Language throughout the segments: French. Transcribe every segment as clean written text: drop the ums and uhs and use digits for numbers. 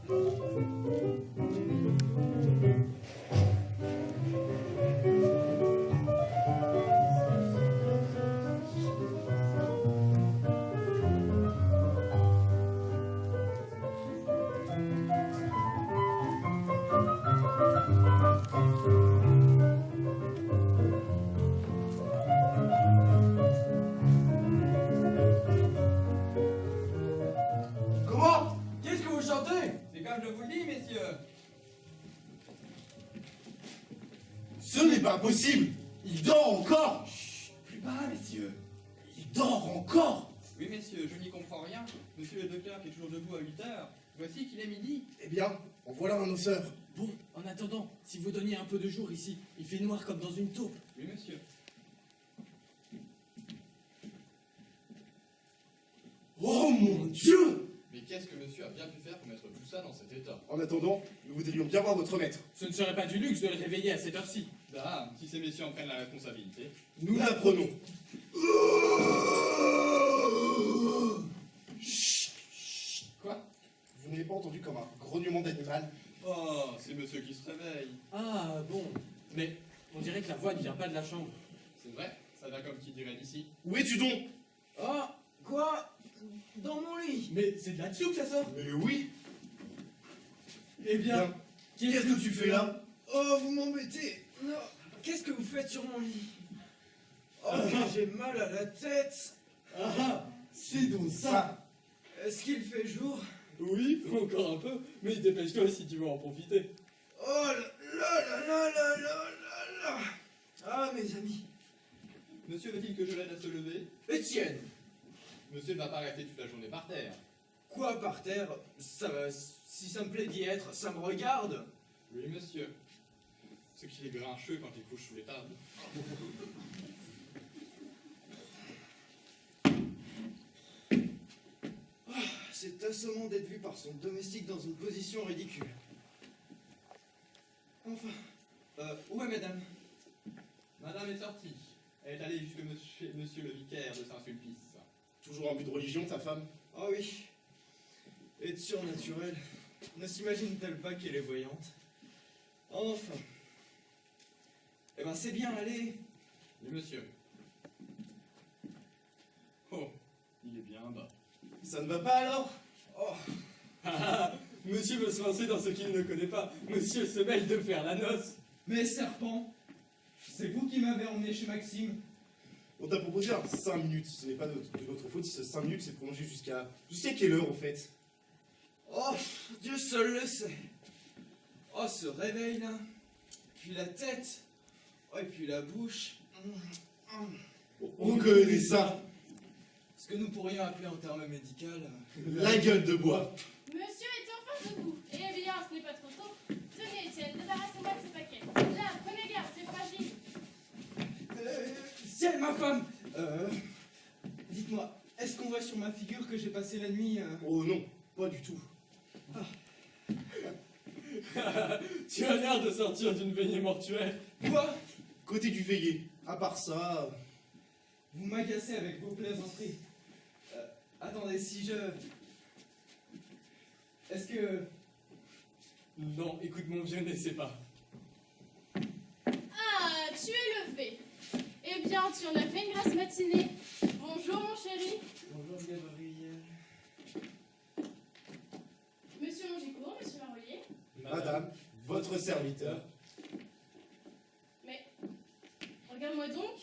Je vous le dis, messieurs. Ce n'est pas possible. Il dort encore. Chut, plus bas, messieurs. Il dort encore. Oui, messieurs, je n'y comprends rien. Monsieur le docteur qui est toujours debout à 8 heures. Voici qu'il est midi. Eh bien, en voilà un osseur. Bon, en attendant, si vous donniez un peu de jour ici, il fait noir comme dans une taupe. Oui, monsieur. Oh mon Dieu! Mais qu'est-ce que monsieur a bien pu faire pour mettre tout ça dans cet état? En attendant, nous voudrions bien voir votre maître. Ce ne serait pas du luxe de le réveiller à cette heure-ci. Ah, si ces messieurs en prennent la responsabilité. Nous la prenons. Quoi? Vous n'avez pas entendu comme un grognement d'animal? Oh, c'est monsieur qui se réveille. Ah, bon. Mais on dirait que la voix ne vient pas de la chambre. C'est vrai, ça va comme qui dirait d'ici. Où es-tu donc? Oh, quoi? Dans mon lit. Mais c'est de là-dessous que ça sort? Mais oui. Eh bien, Qu'est-ce que tu fais là? Oh, vous m'embêtez. Non. Qu'est-ce que vous faites sur mon lit? Oh, que j'ai mal à la tête. Ah, c'est donc ça. Est-ce qu'il fait jour? Oui, encore un peu, mais dépêche-toi si tu veux en profiter. Oh là là là là là là là. Ah, mes amis. Monsieur veut-il que je l'aide à se lever? Étienne. Monsieur ne va pas rester toute la journée par terre. Quoi par terre? Si ça me plaît d'y être, ça me regarde. Oui, monsieur. Ce qu'il est grincheux quand il couche sous les tables. C'est assommant d'être vu par son domestique dans une position ridicule. Enfin, où est madame? Madame est sortie. Elle est allée jusque monsieur le vicaire de Saint-Sulpice. Toujours en but de religion, ta femme? Ah oui. Et de surnaturel. Ne s'imagine-t-elle pas qu'elle est voyante? Enfin. Eh ben c'est bien, allez. Oui, monsieur. Oh, il est bien bas. Ça ne va pas alors? Oh. Ah, monsieur veut se lancer dans ce qu'il ne connaît pas. Monsieur se mêle de faire la noce. Mais serpent, c'est vous qui m'avez emmené chez Maxime. On t'a proposé un 5 minutes. Ce n'est pas de notre faute si ce 5 minutes s'est prolongé jusqu'à quelle heure en fait? Oh, Dieu seul le sait. Oh, ce réveil là. Puis la tête. Oh, et puis la bouche. On connaît ça. Ce que nous pourrions appeler en termes médical. La gueule de bois. Monsieur est enfin debout. Eh bien, ce n'est pas trop tôt. Tenez, Étienne, débarrassez-moi de ce paquet. Là, prenez garde, c'est fragile. Ciel, ma femme. Dites-moi, est-ce qu'on voit sur ma figure que j'ai passé la nuit Oh non, pas du tout. Tu as l'air de sortir d'une veillée mortuaire. Quoi? Côté du veillé, à part ça... Vous m'agacez avec vos plaisanteries. Attendez, si je... Est-ce que... Non, écoute mon vieux, n'essaie pas. Ah, tu es levé. Eh bien, tu en as fait une grasse matinée. Bonjour, mon chéri. Bonjour, Gabriel. Monsieur Mongicourt, monsieur Marolier. Madame, votre serviteur. Mais, regarde-moi donc.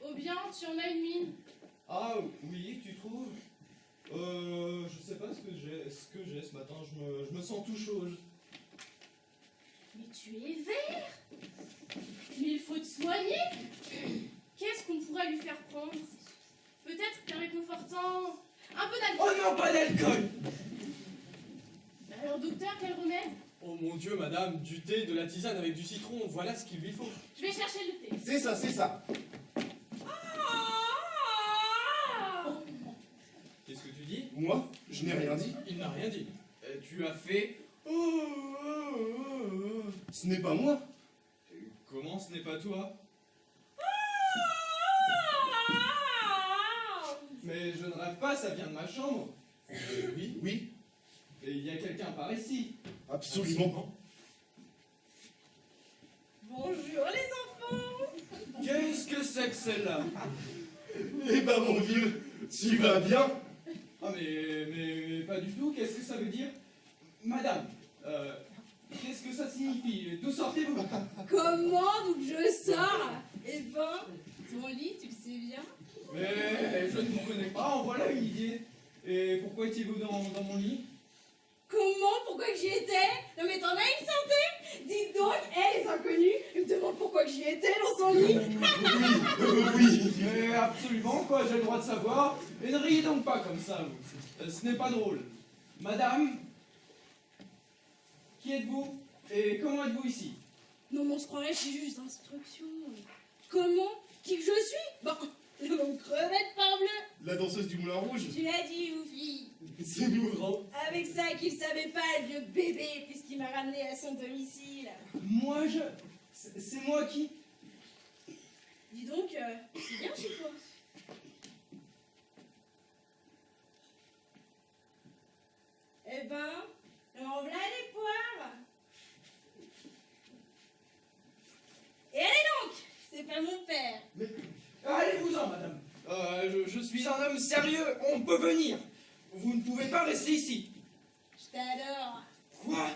Oh bien, tu en as une mine. Ah oui, tu trouves? Je sais pas ce que j'ai ce matin, je me sens tout chaud. Mais tu es vert. Mais il faut te soigner. Qu'est-ce qu'on pourrait lui faire prendre? Peut-être qu'un réconfortant... Un peu Oh d'alcool. non, pas d'alcool! Alors, docteur, quel remède? Oh mon Dieu, madame, du thé, de la tisane avec du citron, voilà ce qu'il lui faut. Je vais chercher le thé. C'est ça, c'est ça. Qu'est-ce que tu dis? Moi, je n'ai rien dit. Il n'a rien dit. Tu as fait... Ce n'est pas moi. Comment ce n'est pas toi? Mais je ne rêve pas, ça vient de ma chambre. Oui, oui. Et il y a quelqu'un par ici. Absolument. Bonjour les enfants. Qu'est-ce que c'est que celle-là? Eh ben mon vieux, tu vas bien? Ah mais pas du tout, qu'est-ce que ça veut dire? Madame, qu'est-ce que ça signifie? D'où sortez-vous? Comment donc je sors? Eh ben, ton lit, tu le sais bien. Mais je ne vous connais pas, en voilà une idée. Et pourquoi étiez-vous dans mon lit? Comment? Pourquoi que j'y étais? Non mais t'en as une santé? Dis donc, les inconnus, ils me demandent pourquoi que j'y étais dans son lit. Oui. Mais absolument, quoi, j'ai le droit de savoir. Et ne riez donc pas comme ça, vous. Ce n'est pas drôle. Madame, qui êtes-vous? Et comment êtes-vous ici? Non mais on se croirait que c'est juste d'instruction. Comment? Qui que je suis? Bon, mon crevette parbleu. La danseuse du Moulin Rouge. Tu l'as dit, Oufi. C'est mourant. Avec ça qu'il savait pas, le vieux bébé, puisqu'il m'a ramené à son domicile. Moi, c'est moi qui... Dis donc, c'est bien chez toi. Eh ben, en voilà les poires. Et allez donc, c'est pas mon père. Allez-vous-en, madame. Je suis un homme sérieux, on peut venir. Vous ne pouvez pas rester ici. Je t'adore. Quoi?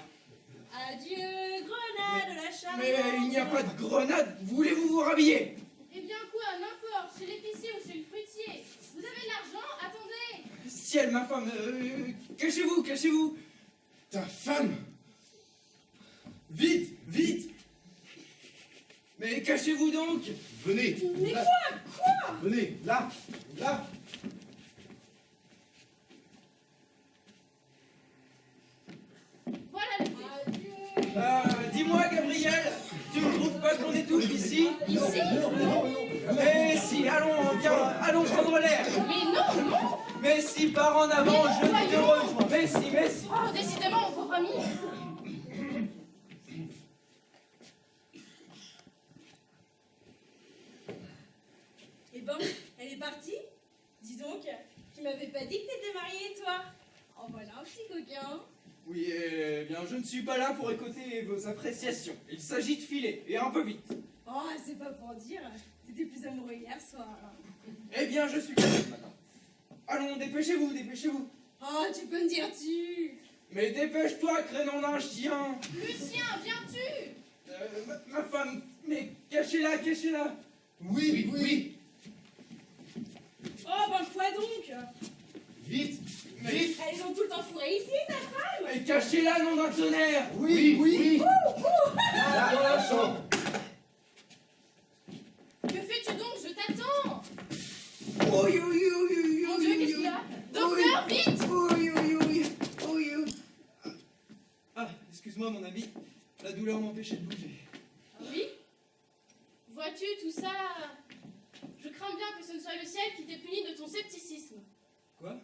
Adieu, grenade la charmante. Mais il n'y a pas de grenade, voulez-vous vous rhabiller? Eh bien quoi, n'importe, chez l'épicier ou chez le fruitier. Vous avez de l'argent? Attendez. Ciel, ma femme, cachez-vous, cachez-vous. Ta femme? Vite, vite. Mais cachez-vous donc. Venez. Mais là. quoi? Venez, là. Là. Voilà le thé. Adieu. Dis-moi, Gabriel, tu ne trouves pas qu'on étouffe ici? Ici? Mais si, allons, viens, allons prendre l'air. Mais non, non. Mais si, par en avant, je te rejoins. Mais si, mais si. Oh, décidément, mon pauvre ami. Eh ben, elle est partie. Dis donc, tu m'avais pas dit que t'étais mariée, toi. En voilà un petit coquin. Oui, eh bien, je ne suis pas là pour écouter vos appréciations. Il s'agit de filer, et un peu vite. Oh, c'est pas pour dire. T'étais plus amoureux hier soir. Eh bien, je suis capable maintenant. Allons, dépêchez-vous, dépêchez-vous. Oh, tu peux me dire tu. Mais dépêche-toi, crénon d'un chien. Lucien, viens-tu? Ma femme, mais cachez-la, cachez-la. Oui, oui. Oh, ben quoi donc? Vite. Mais, Vite. Elles ont tout le temps fourré ici, ta femme. mais cachez-la, nom d'un tonnerre. Oui, oui. Là, dans la chambre. Que fais-tu donc? Je t'attends. Oui, oui, oui, oui, Mon Dieu, qu'est-ce qu'il y a? Docteur, vite! oui, oui, oui, oui, oui. Ah, excuse-moi, mon ami. La douleur m'empêchait de bouger. Oui? Vois-tu tout ça? Je crains bien que ce ne soit le ciel qui t'ait puni de ton scepticisme. Quoi?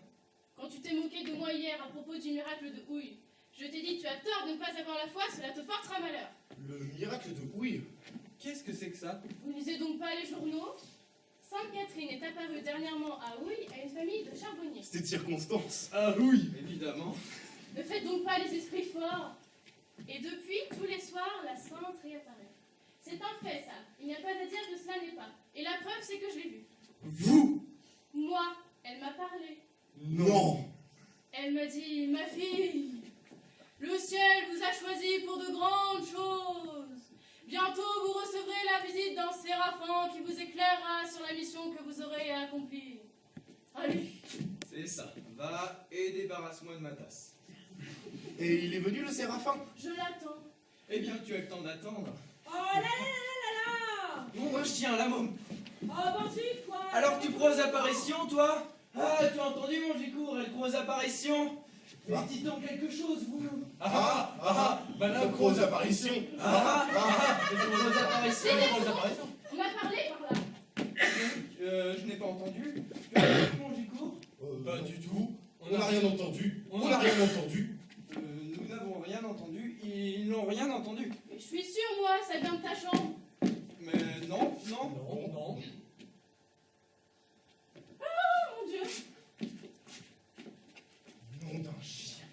Quand tu t'es moqué de moi hier à propos du miracle de Houille, je t'ai dit tu as tort de ne pas avoir la foi, cela te portera malheur. Le miracle de Houille. Qu'est-ce que c'est que ça? Vous ne lisez donc pas les journaux? Sainte Catherine est apparue dernièrement à Houille à une famille de charbonniers. C'était de circonstance. Ah oui, évidemment. Ne faites donc pas les esprits forts. Et depuis, tous les soirs, la sainte réapparaît. C'est un fait, ça. Il n'y a pas à dire que cela n'est pas. Et la preuve, c'est que je l'ai vue. Vous? Moi, elle m'a parlé. Non. Elle m'a dit, ma fille, le ciel vous a choisi pour de grandes choses. Bientôt, vous recevrez la visite d'un séraphin qui vous éclairera sur la mission que vous aurez à accomplir. Allez. C'est ça. Va et débarrasse-moi de ma tasse. Et il est venu le séraphin? Je l'attends. Eh bien, tu as le temps d'attendre. Oh là là là là là. Nom d'un chien, la môme. Oh, ben suive quoi. Alors, tu crois aux apparitions, toi? Ah, tu as entendu, mon Gicourt, elle croit aux apparitions. Mais dites donc quelque chose, vous. Je crois aux apparitions. Elle croit aux apparitions. On m'a parlé par là. Je n'ai pas entendu. Tu as entendu, mon Gicourt? Pas du tout. On n'a rien entendu. On n'a rien entendu. Nous n'avons rien entendu. Ils n'ont rien entendu. Mais je suis sûre, moi, ça vient de ta chambre. Mais non, non. Non. Oh mon Dieu. Nom d'un chien.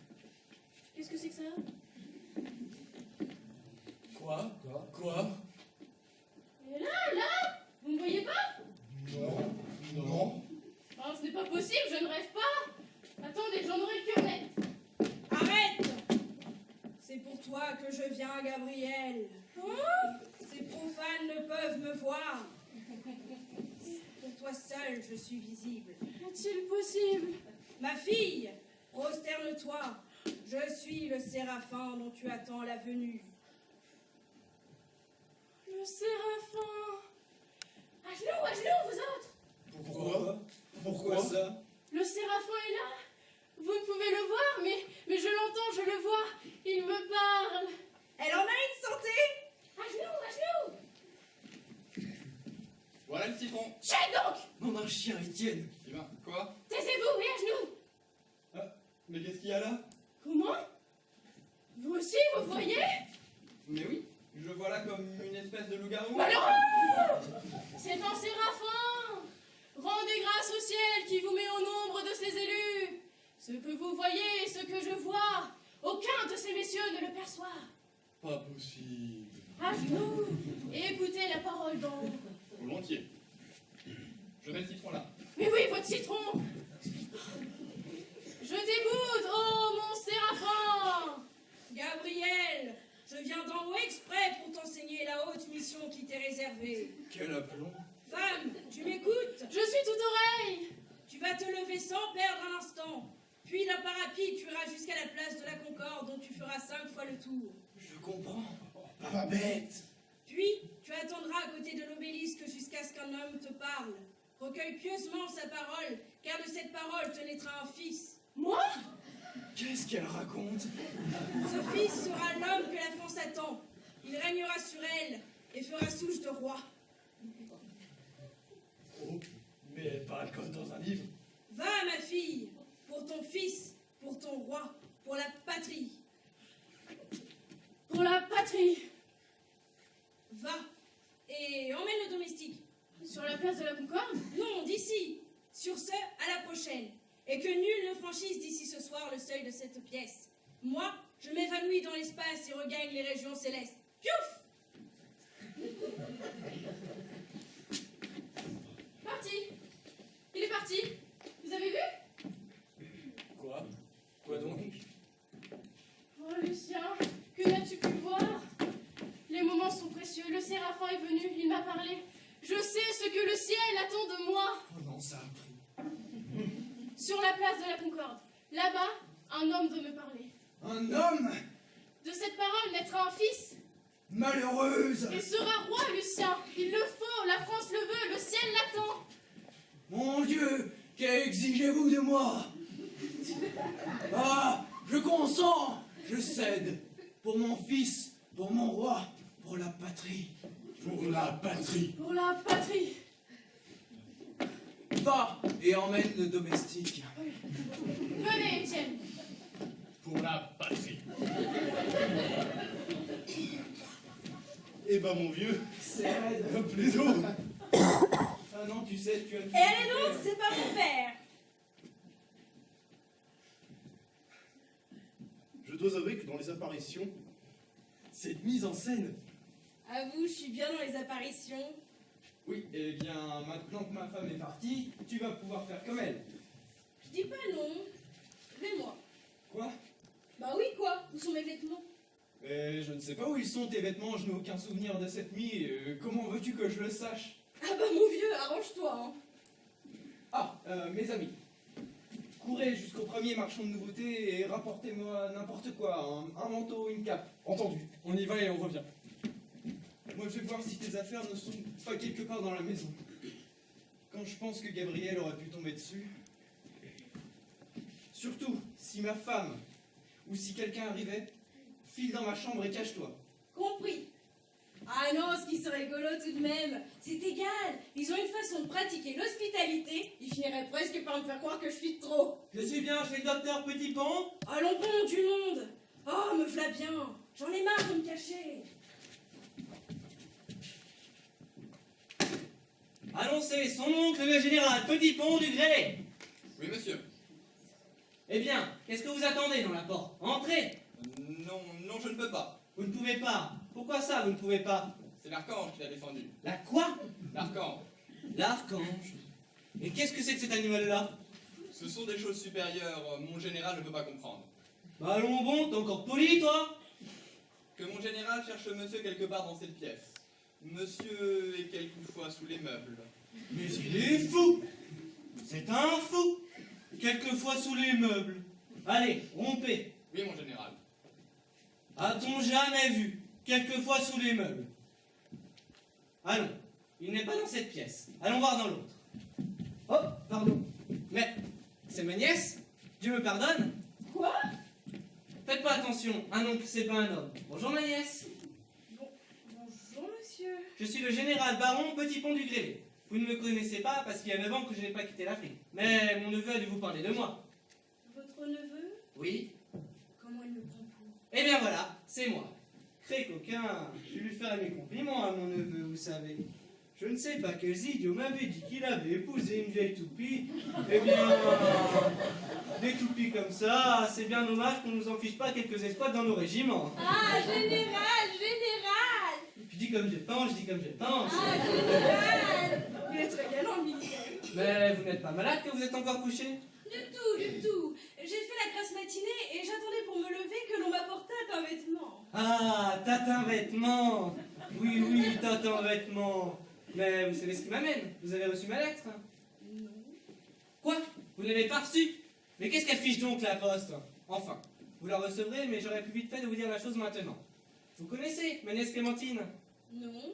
pas possible, je ne rêve pas. Attendez, j'en aurai le cœur net. Arrête! C'est pour toi que je viens, Gabriel. Ces profanes ne peuvent me voir. Pour toi seul, je suis visible. Est-il possible? Ma fille, prosterne-toi. Je suis le séraphin dont tu attends la venue. Le séraphin. À genoux, vous autres. Pourquoi ça? Le séraphin est là. Vous ne pouvez le voir, mais je l'entends, je le vois. Il me parle. Elle en a une santé? À genoux. Voilà le citron. Chut donc! Non, un chien, Étienne. Eh ben, quoi? Taisez-vous et à genoux. Mais qu'est-ce qu'il y a là? Comment? Vous aussi, vous voyez? Mais oui, je vois là comme une espèce de loup-garou. Malheureux! C'est un séraphin! Rendez grâce au ciel qui vous met au nombre de ses élus! Ce que vous voyez et ce que je vois, aucun de ces messieurs ne le perçoit. Pas possible. À genoux et écoutez la parole d'Ombre. Volontiers. Je mets le citron là. Mais oui, votre citron! Je t'écoute, oh mon séraphin! Gabriel, je viens d'en haut exprès pour t'enseigner la haute mission qui t'est réservée. Quel aplomb. Femme, tu m'écoutes? Je suis toute oreille! Tu vas te lever sans perdre un instant. Puis d'un pas rapide, tu iras jusqu'à la place de la Concorde dont tu feras 5 fois le tour. Je comprends. Pas bête. Puis, tu attendras à côté de l'obélisque jusqu'à ce qu'un homme te parle. Recueille pieusement sa parole, car de cette parole te naîtra un fils. Moi? Qu'est-ce qu'elle raconte? Ce fils sera l'homme que la France attend. Il régnera sur elle et fera souche de roi. Oh, mais elle parle comme dans un livre. Va, ma fille, pour ton fils, pour ton roi, pour la patrie. Pour la patrie! Va, et emmène le domestique. Sur la place de la Concorde? Non, d'ici. Sur ce, à la prochaine. Et que nul ne franchisse d'ici ce soir le seuil de cette pièce. Moi, je m'évanouis dans l'espace et regagne les régions célestes. Piouf! Parti! Il est parti! Vous avez vu? Quoi donc? Oh Lucien, que n'as-tu pu voir? Les moments sont précieux, le séraphin est venu, il m'a parlé. Je sais ce que le ciel attend de moi. Oh non, ça a pris. Sur la place de la Concorde, là-bas, un homme veut me parler. Un homme? De cette parole naîtra un fils. Malheureuse! Il sera roi, Lucien. Il le faut, la France le veut, le ciel l'attend. Mon Dieu, qu'exigez-vous de moi? Ah, je consens, je cède. Pour mon fils, pour mon roi, pour la patrie. Pour la patrie. Pour la patrie. Va et emmène le domestique. Venez, Étienne. Pour la patrie. Eh ben mon vieux, Cède. plus d'eau. Ah non, tu sais, tu as tout Et allez donc, c'est pas mon père. Je dois avouer que dans les apparitions, cette mise en scène. Avoue, je suis bien dans les apparitions. Oui, eh bien, maintenant que ma femme est partie, tu vas pouvoir faire comme elle. Je dis pas non. Vais-moi. Quoi? Bah oui, quoi? Où sont mes vêtements? Je ne sais pas où ils sont tes vêtements, je n'ai aucun souvenir de cette nuit. Comment veux-tu que je le sache? Ah bah mon vieux, arrange-toi, hein. Ah, mes amis. Courez jusqu'au premier marchand de nouveautés et rapportez-moi n'importe quoi, un manteau, une cape. Entendu. On y va et on revient. Moi, je vais voir si tes affaires ne sont pas quelque part dans la maison. Quand je pense que Gabriel aurait pu tomber dessus. Surtout, si ma femme ou si quelqu'un arrivait, file dans ma chambre et cache-toi. Compris. Ah non, ce qui serait rigolo tout de même, c'est égal. Ils ont une façon de pratiquer l'hospitalité, ils finiraient presque par me faire croire que je suis de trop. Je suis bien chez le docteur Petit Pont. Allons bon du monde. Oh, me v'là bien. J'en ai marre de me cacher. Annoncez son oncle le général Petit Pont du Grès. Oui, monsieur. Eh bien, qu'est-ce que vous attendez dans la porte? Entrez. Non, je ne peux pas. Vous ne pouvez pas. Pourquoi ça, vous ne pouvez pas? C'est l'archange qui l'a défendu. La quoi? L'archange. L'archange. Et qu'est-ce que c'est que cet animal-là? Ce sont des choses supérieures, mon général ne peut pas comprendre. Bah allons bon, t'es encore poli, toi? Que mon général cherche monsieur quelque part dans cette pièce. Monsieur est quelquefois sous les meubles. Mais il est fou! C'est un fou! Quelquefois sous les meubles. Allez, rompez. Oui, mon général. A-t-on jamais vu? Quelquefois sous les meubles. Allons, il n'est pas dans cette pièce. Allons voir dans l'autre. Oh, pardon. Mais, c'est ma nièce? Dieu me pardonne? Quoi? Faites pas attention, un oncle, c'est pas un homme. Bonjour ma nièce. Bonjour, monsieur. Je suis le général baron Petit Pont du Grélé. Vous ne me connaissez pas parce qu'il y a 9 ans que je n'ai pas quitté l'Afrique. Mais mon neveu a dû vous parler de moi. Votre neveu? Oui. Comment il me prend pour? Eh bien voilà, c'est moi. Très coquin. Je vais lui faire mes compliments à mon neveu, vous savez. Je ne sais pas quels idiots m'avaient dit qu'il avait épousé une vieille toupie. Eh bien, des toupies comme ça, c'est bien dommage qu'on nous en fiche pas quelques escouades dans nos régiments. Ah, général, général! Je dis comme je pense, je dis comme je pense. Ah, général! Vous êtes très galant, militaire. Mais vous n'êtes pas malade que vous êtes encore couché? Du tout, du tout. J'ai fait la grasse matinée et j'attendais pour me lever que l'on m'apportât un vêtement. Ah, tatin vêtement. Oui, oui, tatin vêtement. Mais vous savez ce qui m'amène? Vous avez reçu ma lettre? Non. Quoi? Vous ne l'avez pas reçue? Mais qu'est-ce qu'elle fiche donc, la poste? Enfin, vous la recevrez, mais j'aurais plus vite fait de vous dire la chose maintenant. Vous connaissez ma nièce Clémentine, Non.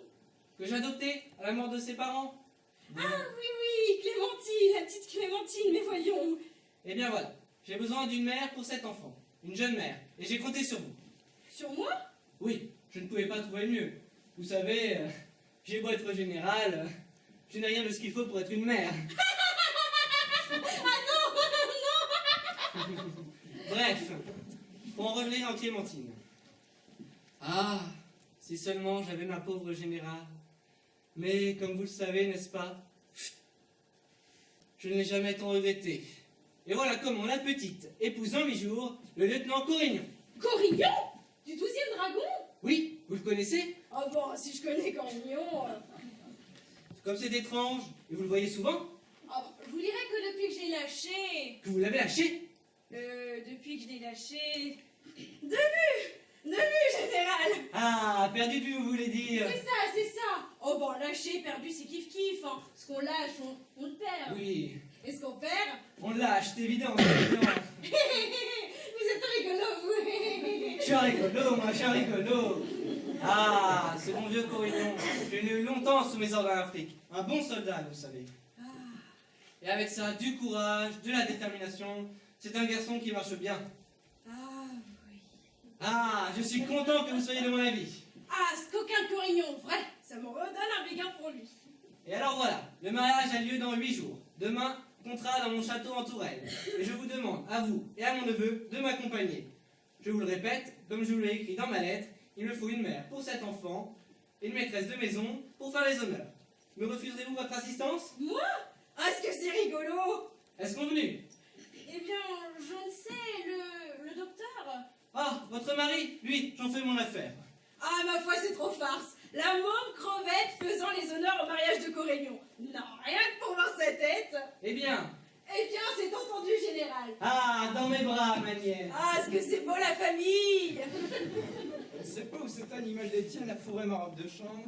que j'ai adoptée à la mort de ses parents? Ah oui, oui, Clémentine, la petite Clémentine, mais voyons. Eh bien voilà, j'ai besoin d'une mère pour cet enfant, une jeune mère, et j'ai compté sur vous. Sur moi? Oui, je ne pouvais pas trouver mieux. Vous savez, j'ai beau être général, je n'ai rien de ce qu'il faut pour être une mère. Bref, pour en revenir en Clémentine. Ah, si seulement j'avais ma pauvre générale. Mais comme vous le savez, n'est-ce pas, je ne l'ai jamais tant regretté. Et voilà comment la petite épouse dans 8 jours le lieutenant Corignon. Corignon? Du 12e dragon? Oui, vous le connaissez? Ah bon, si je connais Corignon... Comme c'est étrange, et vous le voyez souvent, Ah, je vous dirais que depuis que je l'ai lâché... que vous l'avez lâché. Depuis que je l'ai lâché... De vue, général! Ah, perdu de vue, vous voulez dire? C'est ça! Oh bon, lâché, perdu, c'est kiff-kiff, hein. Ce qu'on lâche, on le perd. Oui, Et ce qu'on perd... on lâche, c'est évident, c'est évident. Vous êtes rigolo, vous! Je suis un rigolo, moi, je suis un rigolo. Ah, ce bon vieux Corignon, je l'ai eu longtemps sous mes ordres en Afrique. Un bon soldat, vous savez. Et avec ça, du courage, de la détermination, c'est un garçon qui marche bien. Ah, oui. Ah, je suis content que vous soyez de mon avis. Ah, ce coquin de Corignon, vrai, ça me redonne un béguin pour lui. Et alors voilà, le mariage a lieu dans 8 jours. Demain, contrat dans mon château en Touraine. Et je vous demande, à vous et à mon neveu, de m'accompagner. Je vous le répète, comme je vous l'ai écrit dans ma lettre, il me faut une mère pour cet enfant et une maîtresse de maison pour faire les honneurs. Me refuserez-vous votre assistance? Moi? Ah, est-ce que c'est rigolo? Est-ce convenu? Eh bien, je ne sais, le docteur... Ah, votre mari, lui, j'en fais mon affaire. Ah, ma foi, c'est trop farce. La môme crevette faisant les honneurs au mariage de Corignon. Non, rien que pour voir sa tête. Eh bien, C'est entendu, général. ah, dans mes bras, ma nièce. Ah, est-ce que c'est beau, la famille? Je sais pas où cet animal détient la forêt ma robe de chambre.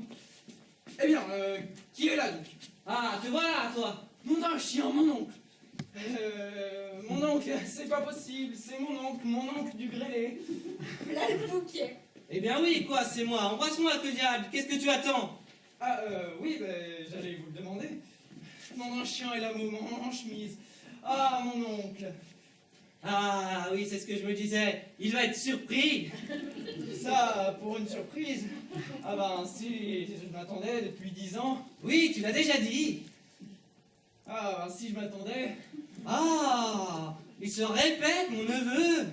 Eh bien, qui est là donc? Ah, te voilà, toi. Nom d'un chien, mon oncle. Mon oncle, c'est pas possible, c'est mon oncle du grêlé. Là, le bouquet. Eh bien oui, quoi, c'est moi. Embrasse-moi, que diable. Qu'est-ce que tu attends? Ah, oui, j'allais vous le demander. Nom d'un chien et la môme en chemise. Ah, mon oncle. Ah oui, c'est ce que je me disais. Il va être surpris. Ça, pour une surprise. Ah ben, si je m'attendais depuis 10 ans. Oui, tu l'as déjà dit. Ah ben, si je m'attendais. Ah, il se répète, mon neveu.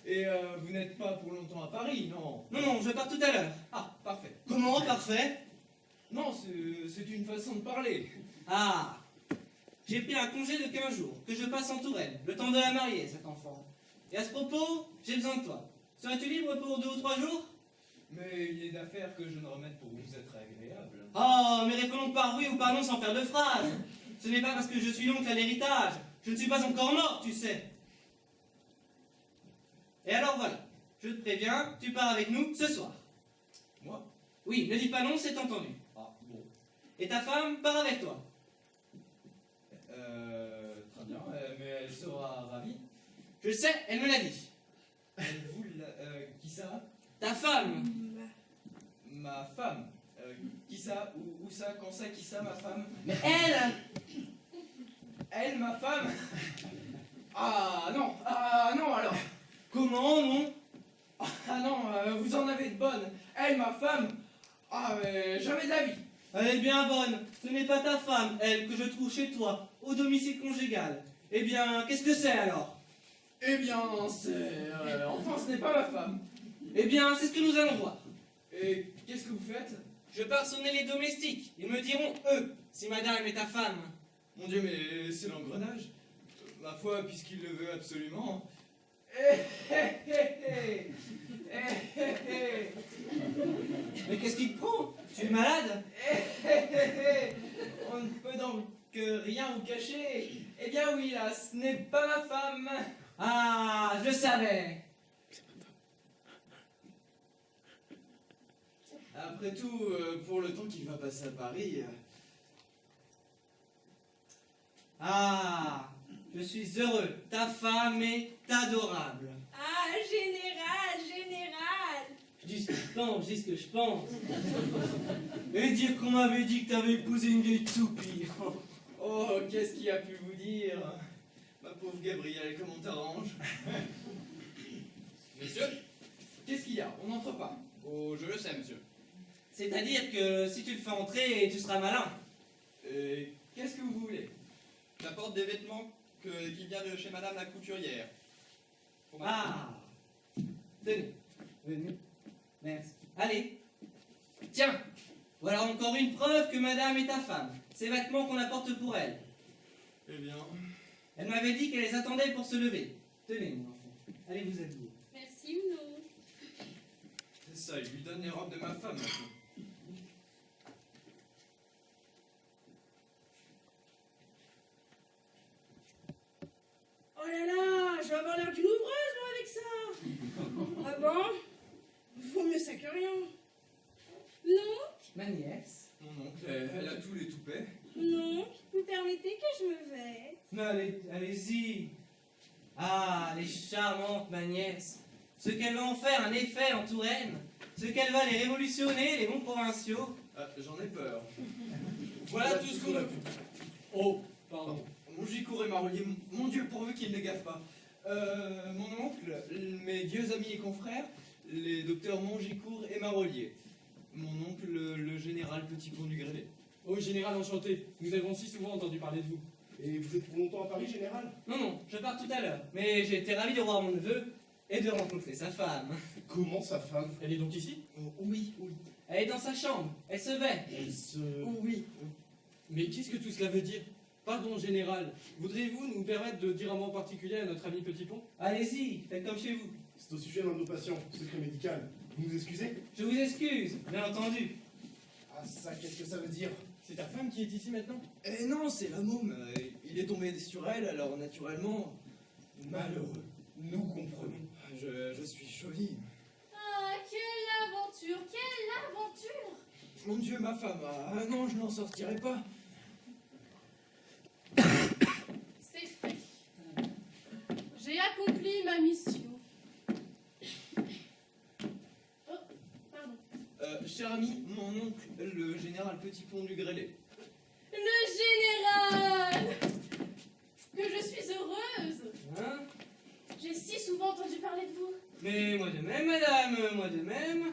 Et vous n'êtes pas pour longtemps à Paris, non? Non, je pars tout à l'heure. Ah, parfait. Comment, parfait? Non, c'est une façon de parler. Ah, j'ai pris un congé de 15 jours, que je passe en Touraine, le temps de la marier, cet enfant. Et à ce propos, j'ai besoin de toi. Serais-tu libre pour 2 ou 3 jours? Mais il est d'affaire que je ne remette pour vous être agréable. Oh, mais répondons par oui ou par non sans faire de phrase. Ce n'est pas parce que je suis l'oncle à l'héritage Je ne suis pas encore mort, tu sais. Et alors voilà, je te préviens, tu pars avec nous ce soir. Moi? Oui, ne dis pas non, c'est entendu. Ah, bon. Et ta femme part avec toi. Très bien, mais elle sera ravie. Je le sais, elle me l'a dit. Vous, qui ça? Ta femme. Ma femme. Qui ça? Où ça? Quand ça? Qui ça, ma femme? Mais elle. Elle, ma femme? Ah non alors. Comment, non? Ah non, vous en avez de bonnes. Elle, ma femme? Ah, mais jamais de la vie. Elle est bien bonne. Ce n'est pas ta femme, elle, que je trouve chez toi, au domicile conjugal. Eh bien, qu'est-ce que c'est alors? Eh bien, c'est... enfin, ce n'est pas ma femme. Eh bien, c'est ce que nous allons voir. Et qu'est-ce que vous faites? Je pars sonner les domestiques. Ils me diront, eux, si madame est ta femme. Mon Dieu, mais c'est l'engrenage. Ma foi, puisqu'il le veut absolument. Mais qu'est-ce qui te prend? Tu es malade? On ne peut donc rien vous cacher. Eh bien oui, là, ce n'est pas ma femme. Ah, je savais. Après tout, pour le temps qu'il va passer à Paris... Ah, je suis heureux. Ta femme est adorable. Ah, général. Je dis ce que je pense, je dis ce que je pense. Et dire qu'on m'avait dit que t'avais épousé une vieille toupie. Oh, qu'est-ce qu'il a pu vous dire? Ma pauvre Gabrielle, comment t'arranges? Monsieur? Qu'est-ce qu'il y a? On n'entre pas. Oh, je le sais, monsieur. C'est-à-dire que si tu le fais entrer, tu seras malin. Qu'est-ce que vous voulez? J'apporte des vêtements qui viennent de chez madame la couturière. Pour ma Ah, tenez, venez. Merci. Allez, tiens, voilà encore une preuve que madame est ta femme. Ces vêtements qu'on apporte pour elle. Eh bien... Elle m'avait dit qu'elle les attendait pour se lever. Tenez, mon enfant, allez vous habiller. Merci, Mno. C'est ça, il lui donne les robes de ma femme maintenant. Oh là là, je vais avoir l'air d'une ouvreuse, moi, avec ça. Ah bon? Vaut mieux ça que rien. Non, Ma nièce. Mon oncle, elle a tous les toupets. non, vous permettez que je me vête? Mais allez-y. Ah, elle est charmante, ma nièce. Ce qu'elle va en faire un effet en Touraine. Ce qu'elle va les révolutionner, les bons provinciaux. Ah, j'en ai peur. Voilà tout ce qu'on... Oh, pardon. Mongicourt et Marolier, mon Dieu, pourvu qu'ils ne gaffent pas. Mon oncle, mes vieux amis et confrères, les docteurs Mongicourt et Marolier. Mon oncle, le général Petit-Pont du Grélé. Oh, général, enchanté. Nous avons si souvent entendu parler de vous. Et vous êtes pour longtemps à Paris, général? Non, je pars tout à l'heure. Mais j'ai été ravi de voir mon neveu et de rencontrer sa femme. Comment sa femme? Elle est donc ici? Oh, oui. Elle est dans sa chambre. Elle se vêt. Elle se... Oh, oui. Mais qu'est-ce que tout cela veut dire? Pardon, général. Voudriez-vous nous permettre de dire un mot en particulier à notre ami Petit Pont? Allez-y, faites comme chez vous. C'est au sujet d'un de nos patients, secret médical. Vous nous excusez? Je vous excuse, bien entendu. Ah ça, qu'est-ce que ça veut dire? C'est ta femme qui est ici maintenant? Eh non, c'est la môme. Il est tombé sur elle, alors naturellement... Malheureux. Nous comprenons. Je suis jolie. Ah, quelle aventure, quelle aventure! Mon Dieu, ma femme. Ah non, je n'en sortirai pas. C'est fait. J'ai accompli ma mission. Oh, pardon. Cher ami, mon oncle, le général Petit-Pont du Grélé. Le général! Que je suis heureuse! Hein? J'ai si souvent entendu parler de vous. Mais moi de même, madame, moi de même.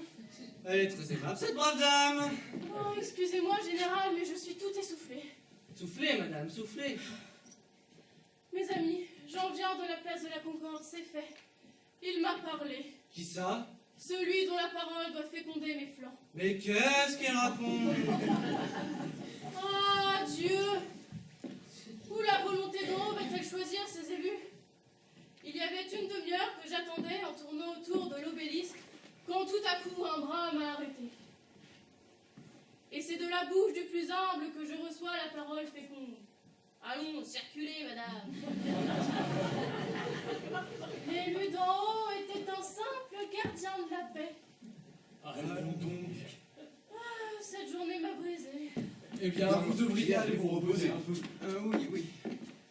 Elle est très aimable, cette brave dame. Oh, excusez-moi, général, mais je suis tout essoufflée. Soufflez, madame, soufflez. Mes amis, j'en viens de la place de la Concorde, c'est fait. Il m'a parlé. Qui ça? Celui dont la parole doit féconder mes flancs. Mais qu'est-ce qu'elle raconte? Ah, Dieu! Où la volonté d'en haut va-t-elle choisir ses élus? Il y avait une demi-heure que j'attendais en tournant autour de l'obélisque, quand tout à coup un bras m'a arrêté. Et c'est de la bouche du plus humble que je reçois la parole féconde. Allons, circulez, madame. L'élu d'en haut était un simple gardien de la paix. Allons donc. Ah, cette journée m'a brisée. Eh bien, vous devriez aller vous reposer un peu. Oui.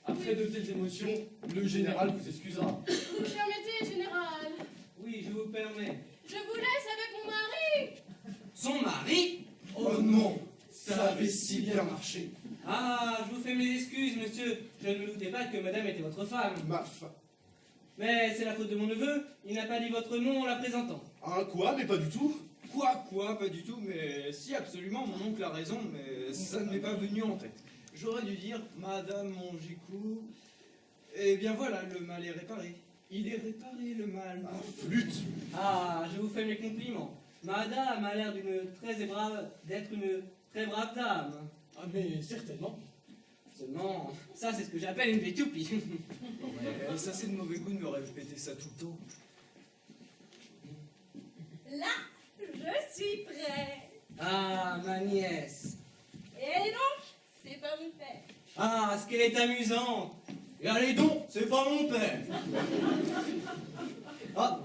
Après de telles émotions, le général vous excusera. Vous permettez, général? Oui, je vous permets. Je vous laisse avec mon mari. Son mari? Oh non, ça avait si bien marché. Ah, je vous fais mes excuses, monsieur. Je ne me doutais pas que madame était votre femme. Ma femme. Mais c'est la faute de mon neveu. Il n'a pas dit votre nom en la présentant. Ah quoi, mais pas du tout. Quoi, pas du tout, mais si, absolument, mon oncle a raison, mais ça ne m'est pas venu en tête. J'aurais dû dire, Madame Mongicourt, eh bien voilà, le mal est réparé. Il est réparé, le mal. Ah, flûte. Ah, je vous fais mes compliments. Madame a l'air d'être une très brave dame. Ah, mais certainement. Seulement, ça c'est ce que j'appelle une vieille toupie. Non, mais ça c'est de mauvais goût de me répéter ça tout le temps. Là, je suis prête. Ah, ma nièce. Et allez donc, c'est pas mon père. Ah, ce qu'elle est amusante. Et allez donc, c'est pas mon père. Ah,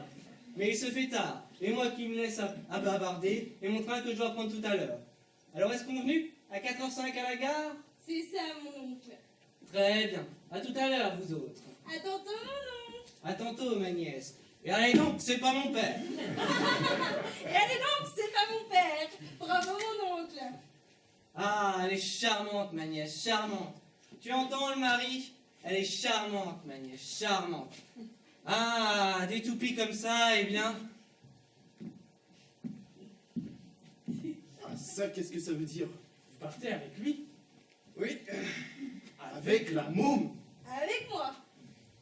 mais il se fait tard. Et moi qui me laisse à bavarder, et mon train que je dois prendre tout à l'heure. Alors est-ce convenu? À 4h05 à la gare? C'est ça, mon oncle. Très bien. À tout à l'heure, vous autres. À tantôt, mon oncle. À tantôt, ma nièce. Et allez donc, c'est pas mon père. Et allez donc, c'est pas mon père. Bravo, mon oncle. Ah, elle est charmante, ma nièce, charmante. Tu entends le mari? Elle est charmante, ma nièce, charmante. Ah, des toupies comme ça, eh bien. Ah, ça, qu'est-ce que ça veut dire? Vous partez avec lui? Oui. Avec la môme. Avec moi.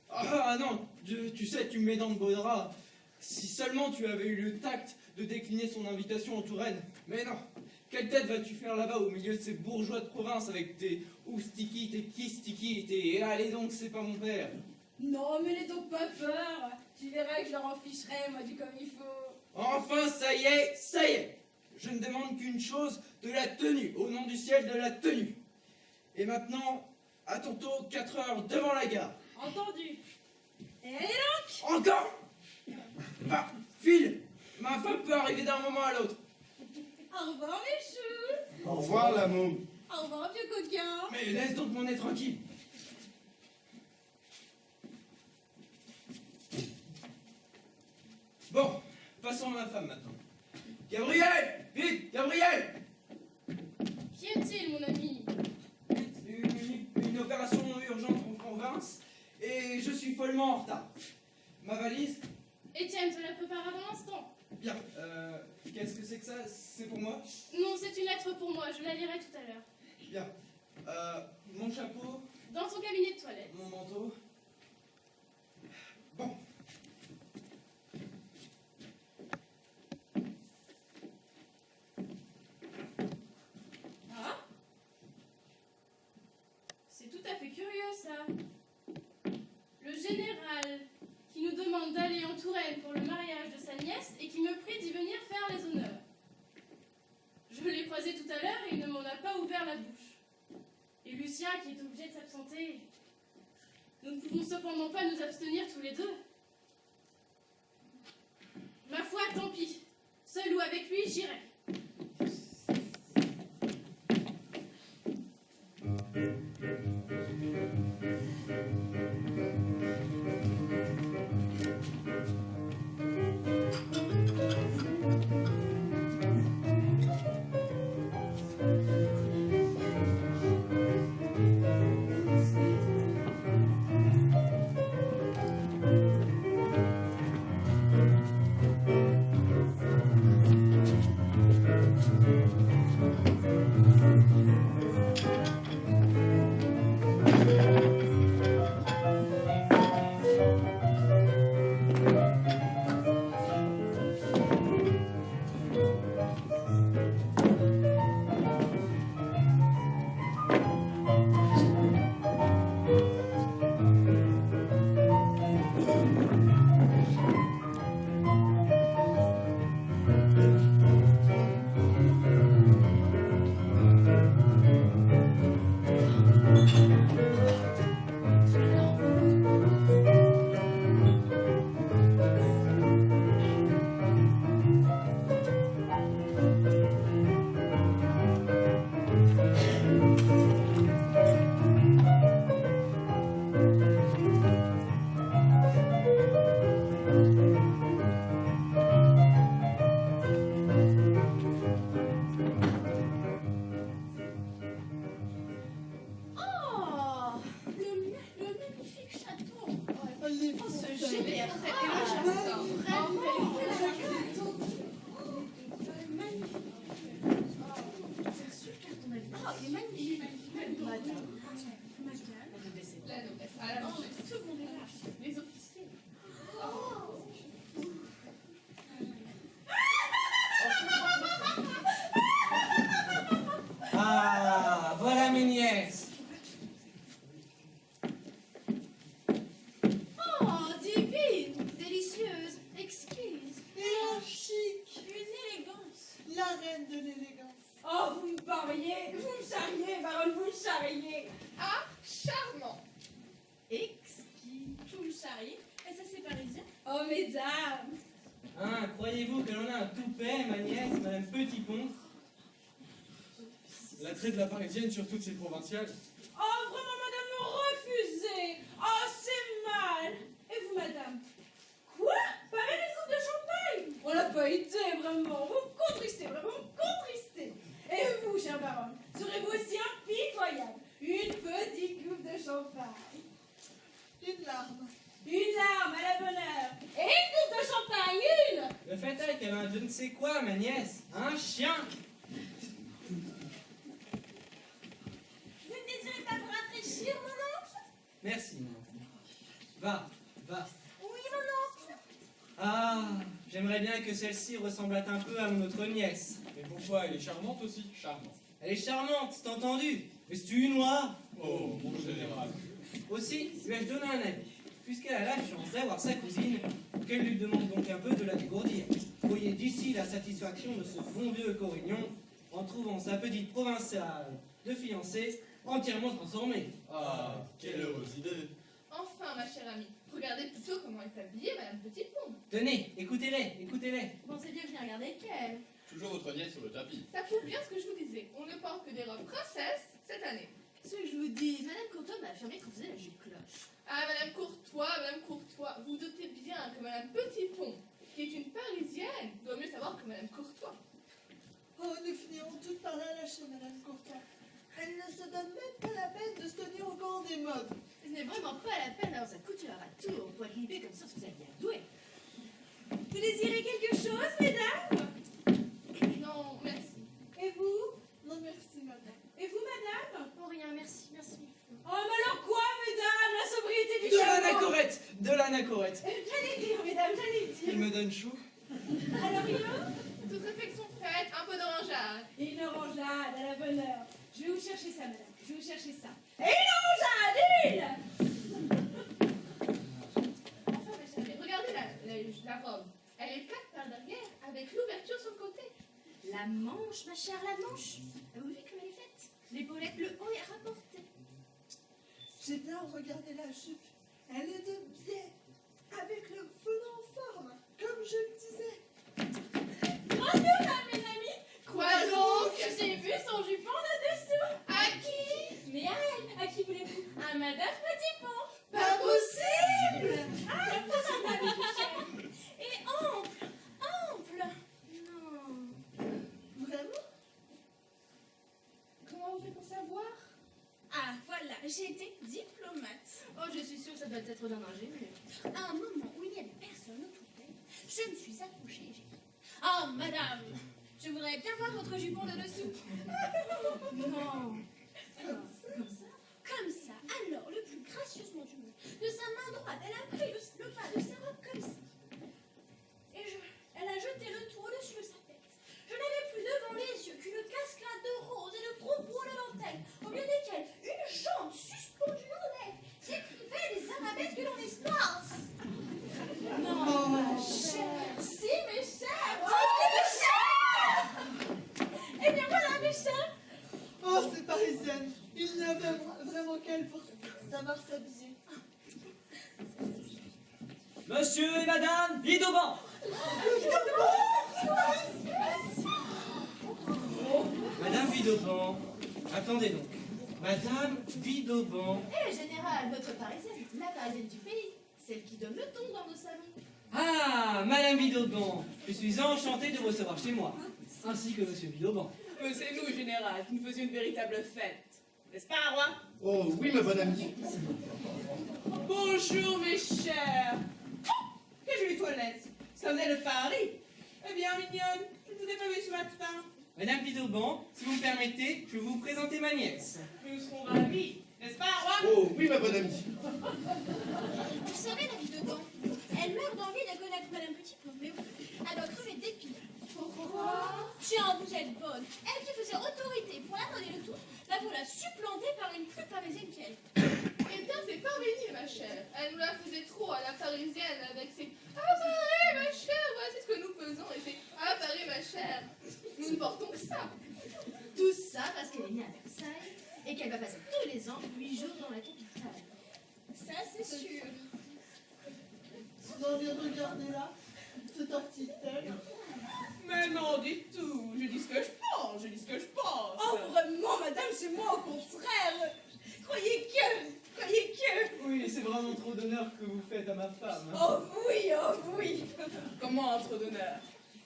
Ah non, tu sais, tu me mets dans de beaux draps. Si seulement tu avais eu le tact de décliner son invitation en Touraine. Mais non, quelle tête vas-tu faire là-bas au milieu de ces bourgeois de province avec tes oustiki, tes kistiki, tes... Allez donc, c'est pas mon père. Non, mais n'aie donc pas peur. Tu verras que je leur en ficherai, moi, du comme il faut. Enfin, ça y est, ça y est. Je ne demande qu'une chose, de la tenue, au nom du ciel, de la tenue. Et maintenant, à ton tour, 4 heures devant la gare. Entendu. Et allez donc. Encore. Va, file. Ma femme peut arriver d'un moment à l'autre. Au revoir, mes choux. Au revoir, la môme. Au revoir, vieux coquin. Mais laisse donc mon nez tranquille. Bon, passons à ma femme maintenant. Gabriel, vite, Gabriel. Qu'y est-il, mon ami? Une opération urgente en province et je suis follement en retard. Ma valise? Étienne te la prépara dans l'instant. Bien. Qu'est-ce que c'est que ça? C'est pour moi? Non, c'est une lettre pour moi, je la lirai tout à l'heure. Bien. Mon chapeau, Dans ton cabinet de toilette. mon manteau. Bon. Ah? C'est tout à fait curieux, ça. Le général qui nous demande d'aller en Touraine pour le mariage de sa nièce et qui me prie d'y venir faire les honneurs. Je l'ai croisé tout à l'heure et il ne m'en a pas ouvert la bouche. Et Lucien qui est obligé de s'absenter. Nous ne pouvons cependant pas nous abstenir tous les deux. Ma foi, tant pis. Seul ou avec lui, j'irai. les Oh, fontaines. ce GBR, et moi j'adore. Vraiment. C'est super ton avis. Oh, il est magnifique. Madame. La noblesse. Ah, la noblesse. Secondaire. Les officiers. Ah, voilà mes nièces. Oh, divine, délicieuse, exquise. Et un chic. Une élégance. La reine de l'élégance. Oh, vous me parliez, vous me charriez, baronne, vous me charriez. Ah, charmant. Exquis. Vous me charriez. Et ça, c'est parisien. Oh, mesdames. Hein, croyez-vous que l'on a un toupet, ma nièce, madame Petitpont? L'attrait de la parisienne sur toutes ces provinciales. Oh, vraiment, madame, me refuser. Oh, c'est mal. Et vous, madame? Quoi? Pas même une coupe de champagne? On l'a pas été, vraiment. Vous me contristez, vraiment, vous me contristez. Et vous, chère baronne, serez-vous aussi impitoyable? Une petite coupe de champagne. Une larme. Une larme à la bonne heure. Et une coupe de champagne, une. Le fait est qu'elle a un je ne sais quoi, ma nièce. Un chien. Vous ne désirez pas vous rafraîchir, mon oncle? Merci, mon enfant. Va, va. Oui, mon oncle. Ah, j'aimerais bien que celle-ci ressemblât un peu à mon autre nièce. Mais pourquoi? Elle est charmante aussi. Charmante. Elle est charmante, t'as entendu? Mais c'est une noire. Oh, mon général. Aussi, lui ai-je donné un avis, puisqu'elle a la chance d'avoir sa cousine, qu'elle lui demande donc un peu de la dégourdir. Voyez d'ici la satisfaction de ce bon vieux Corignon, en trouvant sa petite provinciale de fiancée entièrement transformée. Ah, quelle heureuse idée. Enfin, ma chère amie, regardez plutôt comment est habillée Madame Petitpont. Tenez, écoutez-les, écoutez-les. Vous pensez bien que je n'ai regardé qu'elle. Toujours votre nièce sur le tapis. Ça prouve bien ce que je vous disais. On ne porte que des robes princesses cette année. Ce que je vous dis, Madame Courtois m'a affirmé qu'on faisait la jupe cloche. Ah, Madame Courtois, vous doutez bien que Madame Petitpont, qui est une Parisienne, doit mieux savoir que Madame Courtois. Oh, nous finirons toutes par la lâcher, Madame Courtois. Elle ne se donne même pas la peine de se tenir au courant des modes. Ce n'est vraiment pas la peine d'avoir sa couture à tour pour être libée comme ça, vous aviez doué. Vous désirez quelque chose, mesdames? Non, merci. Et vous? Non, merci, madame. Et vous, madame? Oh, rien, merci, merci. Oh, mais alors quoi, mesdames? La sobriété du De chapeau. l'anacorette. De l'anacorette. J'allais dire, mesdames, j'allais Il dire. me donne chaud. Alors, rien? Toute réflexion faite, un peu d'orangeade. Et une orangeade à la bonne heure. Je vais vous chercher ça, madame. Je vais vous chercher ça. Et une orangeade, Enfin, ma chérie, regardez la robe. Elle est plate par derrière, avec l'ouverture sur le côté. La manche, ma chère, la manche. Vous avez vu comme elle est faite? L'épaulette, le haut est rapporté. J'ai bien regardé la jupe. Elle est de biais, avec le volant en forme, comme je le disais. Grand Dieu, là, mes amis. Quoi donc? J'ai vu son jupon de dessous. À qui? Mais à elle, à qui voulez-vous? À Madame Petitpont. Pas possible! Ah, madame Duchesne. Et ample, ample. Non. Vraiment? Comment vous faites pour savoir? Ah, voilà, j'ai été diplomate. Oh, je suis sûre que ça doit être d'un ingénieur. À un moment où il n'y avait personne autour d'elle, je me suis approchée et j'ai dit: Oh, madame. je voudrais bien voir votre jupon de dessous. Non. Comme ça, alors, le plus gracieusement du monde, de sa main droite, elle a pris le bas de sa robe comme ça. Et elle a jeté le tout au-dessus de sa tête. Je n'avais plus devant les yeux qu'une cascade de roses et de troupeaux de dentelles, au milieu desquelles une jambe suspendue en l'air qui écrivait des arabesques dans l'espace. Non, ma chère. Si, mes chers. Oh, mes chers. Eh bien, voilà, mes chers. Oh, c'est parisienne. Il n'y avait vraiment qu'elle pour savoir s'habiller. Monsieur et madame, vide au banc. Madame Vidauban, attendez donc. Madame Vidauban. Eh, général, notre parisienne, la parisienne du pays, celle qui donne le ton dans nos salons. Ah, Madame Vidauban, je suis enchanté de vous recevoir chez moi, ainsi que Monsieur Vidauban. Mais c'est nous, général, qui nous faisions une véritable fête. N'est-ce pas, roi? Oh oui, ma bonne amie. bonjour mes chers. Oh, quelle jolie toilette. Ça venait de Paris. Eh bien, mignonne, je ne vous ai pas vu ce matin. Madame Vidauban, si vous me permettez, je vais vous présenter ma nièce. Nous serons ravis, n'est-ce pas, roi? Oh, oui, ma bonne amie. Vous savez, la Vidauban, elle meurt d'envie de connaître Madame Petit-Pont, mais elle doit crever de dépit. Pourquoi? Tiens, vous êtes bonne. Elle qui faisait autorité pour la donner le tout, la voilà supplantée par une plus parisienne qu'elle. Eh bien, c'est Parménie, ma chère. Elle nous la faisait trop à la parisienne avec ses à Paris, ma chère. Voici ce que nous faisons et c'est à Paris, ma chère. Nous ne portons que ça. Tout ça parce qu'elle est née à Versailles et qu'elle va passer tous les ans 8 jours dans la capitale. Ça, c'est sûr. Vous en avez regardé là, cet article. Mais non, du tout. Je dis ce que je pense, je dis ce que je pense. Oh, vraiment, madame, c'est moi au contraire. Croyez que... Oui, c'est vraiment trop d'honneur que vous faites à ma femme. Oh oui, oh oui. Comment entre d'honneur?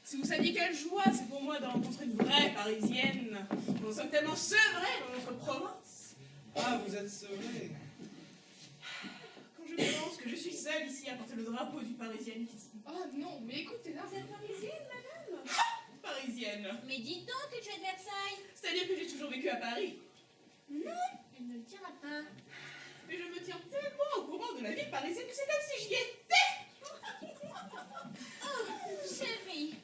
Si vous saviez quelle joie c'est pour moi de rencontrer une vraie Parisienne. Nous sommes tellement sevrés dans notre province. Ah, vous êtes sevré. Quand je pense que je suis seule ici à porter le drapeau du parisianisme. Oh non, mais écoutez-la. Vous êtes parisienne, madame? Parisienne. Mais dites donc que tu es de Versailles. C'est-à-dire que j'ai toujours vécu à Paris. Non, elle ne le dira pas. Mais je me tiens tellement au courant de la vie parisienne que c'est comme si j'y étais. Oh, chérie.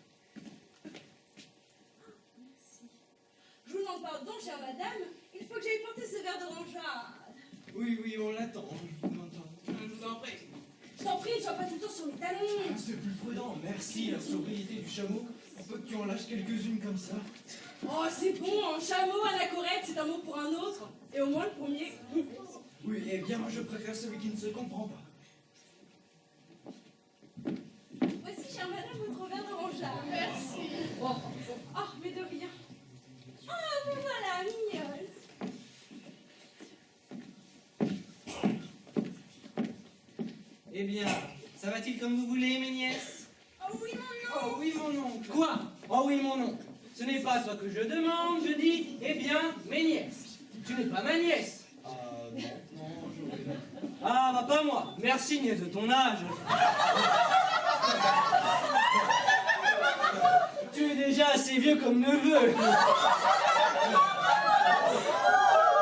Je vous demande pardon, chère madame. Il faut que j'aille porter ce verre d'orangeade. Oui, oui, on l'attend. Je vous entends. Je vous en prie. Je t'en prie, ne sois pas tout le temps sur les talons. C'est plus prudent. Merci, la sobriété du chameau. On peut que tu en lâches quelques-unes comme ça. Oh, c'est bon, un chameau, anachorète, c'est un mot pour un autre. Et au moins le premier. Oui, eh bien, je préfère celui qui ne se comprend pas. Voici, chère madame, votre verre d'orangeade. Merci. Oh, mais de rien. Ah, vous voilà, mignonne. Eh bien, ça va-t-il comme vous voulez, mes nièces? Oh oui, mon Oh oui, mon oncle. Quoi? Oh oui, mon oncle. Ce n'est pas toi que je demande, je dis, eh bien, mes nièces. Tu n'es pas ma nièce. Ah, non, j'aurais... Ah, bah pas moi. Merci, nièce de ton âge. Tu es déjà assez vieux comme neveu.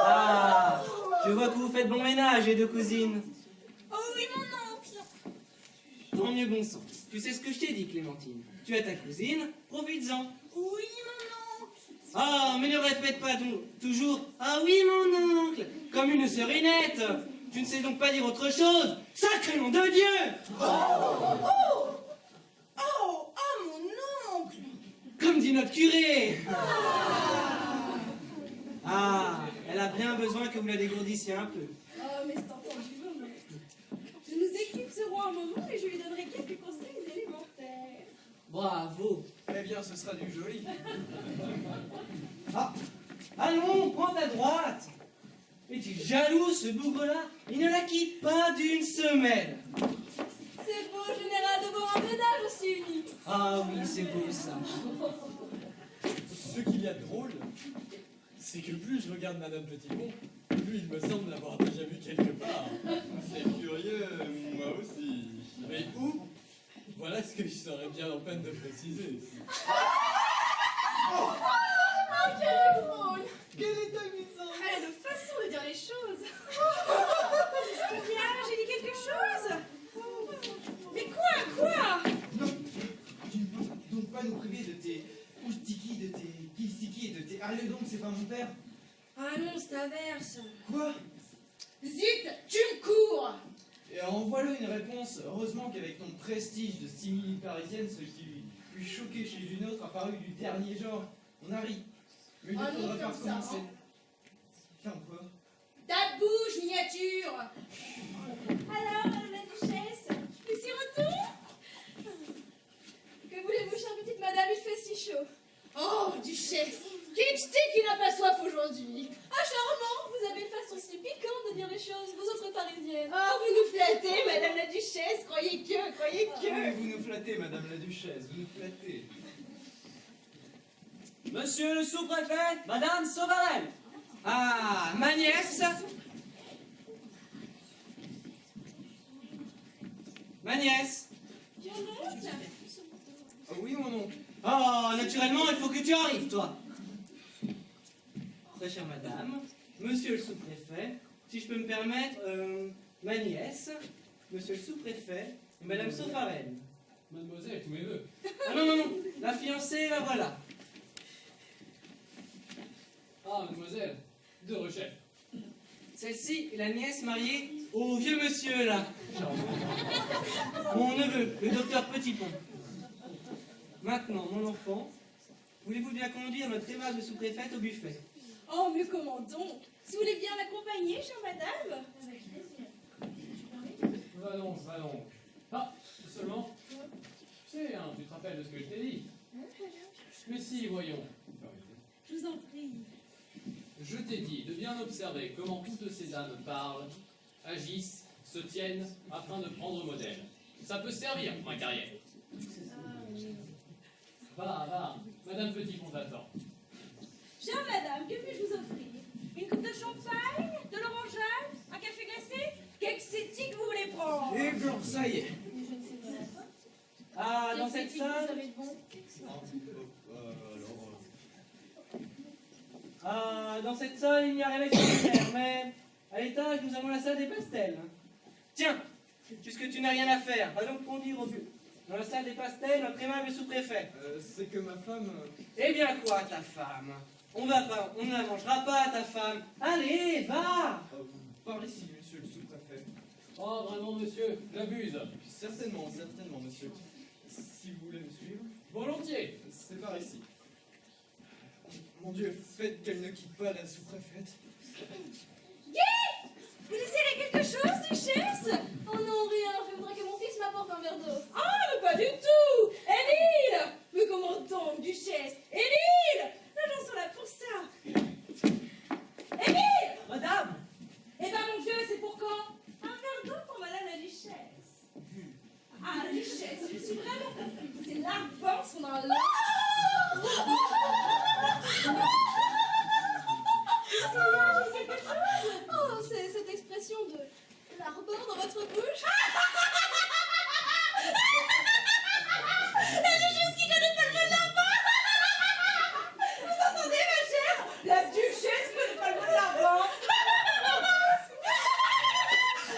Ah, je vois que vous faites bon ménage, les deux cousines. Oh oui, mon oncle. Tant mieux, bon sang. Tu sais ce que je t'ai dit, Clémentine. Tu as ta cousine, profites-en. Oui, mon oncle. Ah, mais ne répète pas toujours « Ah oui, mon oncle !» comme une serinette. Tu ne sais donc pas dire autre chose. Sacré nom de Dieu! Oh, mon oncle. Comme dit notre curé. Ah, elle a bien besoin que vous la dégourdissiez un peu. Oh, mais c'est entendu, mon oncle. Nous nous éclipserons un moment et je lui donnerai quelques conseils élémentaires. Bravo. Eh bien, ce sera du joli. Ah, allons, prends ta droite. Es-tu jaloux, ce bougre-là? Il ne la quitte pas d'une semelle. C'est beau, général de Borandonnage aussi unique. Ah oui, c'est beau ça. Ce qu'il y a de drôle, c'est que plus je regarde Madame Petitpont, plus il me semble l'avoir déjà vu quelque part. C'est curieux, moi aussi. Mais où? Voilà ce que je serais bien en peine de préciser. Quelle drôle. Quelle est amusante. Elle a de façon de dire les choses. Qu'est-ce qu'il y a? J'ai dit quelque chose? Mais quoi? Non, tu ne peux donc pas nous priver de tes oustiki, de tes kistiki et de tes... Allez donc, c'est pas mon père. Ah non, c'est inverse. Quoi? Zut, tu me cours. Et envoie-le une réponse. Heureusement qu'avec ton prestige de simili parisienne, ce qui lui choquait chez une autre apparu du dernier genre. On a ri. Mais il Ah ne non, faudra pas ferme ça, recommencer. hein. Ferme quoi? Ta bouche, miniature. Alors, madame la duchesse, ici retour? Que voulez-vous, chère petite madame, il fait si chaud. Oh, duchesse, qui n'a pas soif aujourd'hui? Ah, charmant, vous avez une façon si piquante de dire les choses, vous autres parisiennes. Ah, vous nous flattez, madame la duchesse, croyez que. Oui, vous nous flattez, madame la duchesse, vous nous flattez. Monsieur le sous-préfet, Madame Sauvarel. Ah, ma nièce. Ma nièce. Bien l'oncle. Oui, mon oncle. Oh, naturellement, il faut que tu arrives, toi. Très chère madame, monsieur le sous-préfet, si je peux me permettre, ma nièce, monsieur le sous-préfet et madame Sopharen. Mademoiselle, tous mes voeux. Ah non, non, non, la fiancée, la voilà. Ah, mademoiselle, de rechef. Celle-ci est la nièce mariée au vieux monsieur, là. Mon neveu, le docteur Petitpont. Maintenant, mon enfant, voulez-vous bien conduire notre aimable sous-préfète au buffet? Oh, mais comment donc? Si vous voulez bien l'accompagner, chère madame? Va donc, va donc. Ah, seulement, tu sais, hein, tu te rappelles de ce que je t'ai dit. Mais si, voyons. Je vous en prie. Je t'ai dit de bien observer comment toutes ces dames parlent, agissent, se tiennent, afin de prendre modèle. Ça peut servir pour ma carrière. Va, Madame Petitpont t'attend. Chère madame, que puis-je vous offrir? Une coupe de champagne? De l'orangeade? Un café glacé? Quel cétique vous voulez prendre? Et blanc, ça y est. Ah, dans cette salle. Ah, dans cette salle, il n'y a rien d'extraordinaire, mais à l'étage, nous avons la salle des pastels. Tiens, puisque tu n'as rien à faire, va donc conduire au but. Dans la salle des pastels, notre aimable sous-préfet. C'est que ma femme... Eh bien quoi, ta femme? On ne la mangera pas, ta femme. Allez, va! Par ici, monsieur le sous-préfet. Oh, vraiment, monsieur, j'abuse. Certainement, monsieur. Si vous voulez me suivre. Volontiers. C'est par ici. Mon Dieu, faites qu'elle ne quitte pas la sous-préfète. Vous désirez quelque chose, duchesse? Oh non, rien, je voudrais que mon fils m'apporte un verre d'eau. Ah, mais pas du tout! Émile! Mais comment donc, duchesse? Émile! Les gens sont là pour ça. Émile! Madame! Eh ben, mon vieux, c'est pour quand? Un verre d'eau pour madame la duchesse. Ah, la duchesse, je suis vraiment confuse. C'est l'arpent son dans l'eau. Oh, c'est cette expression de l'arbor dans votre bouche. La duchesse qui connaît pas le mot d'arpent. Vous entendez, ma chère? La duchesse connaît pas le mot d'arpent.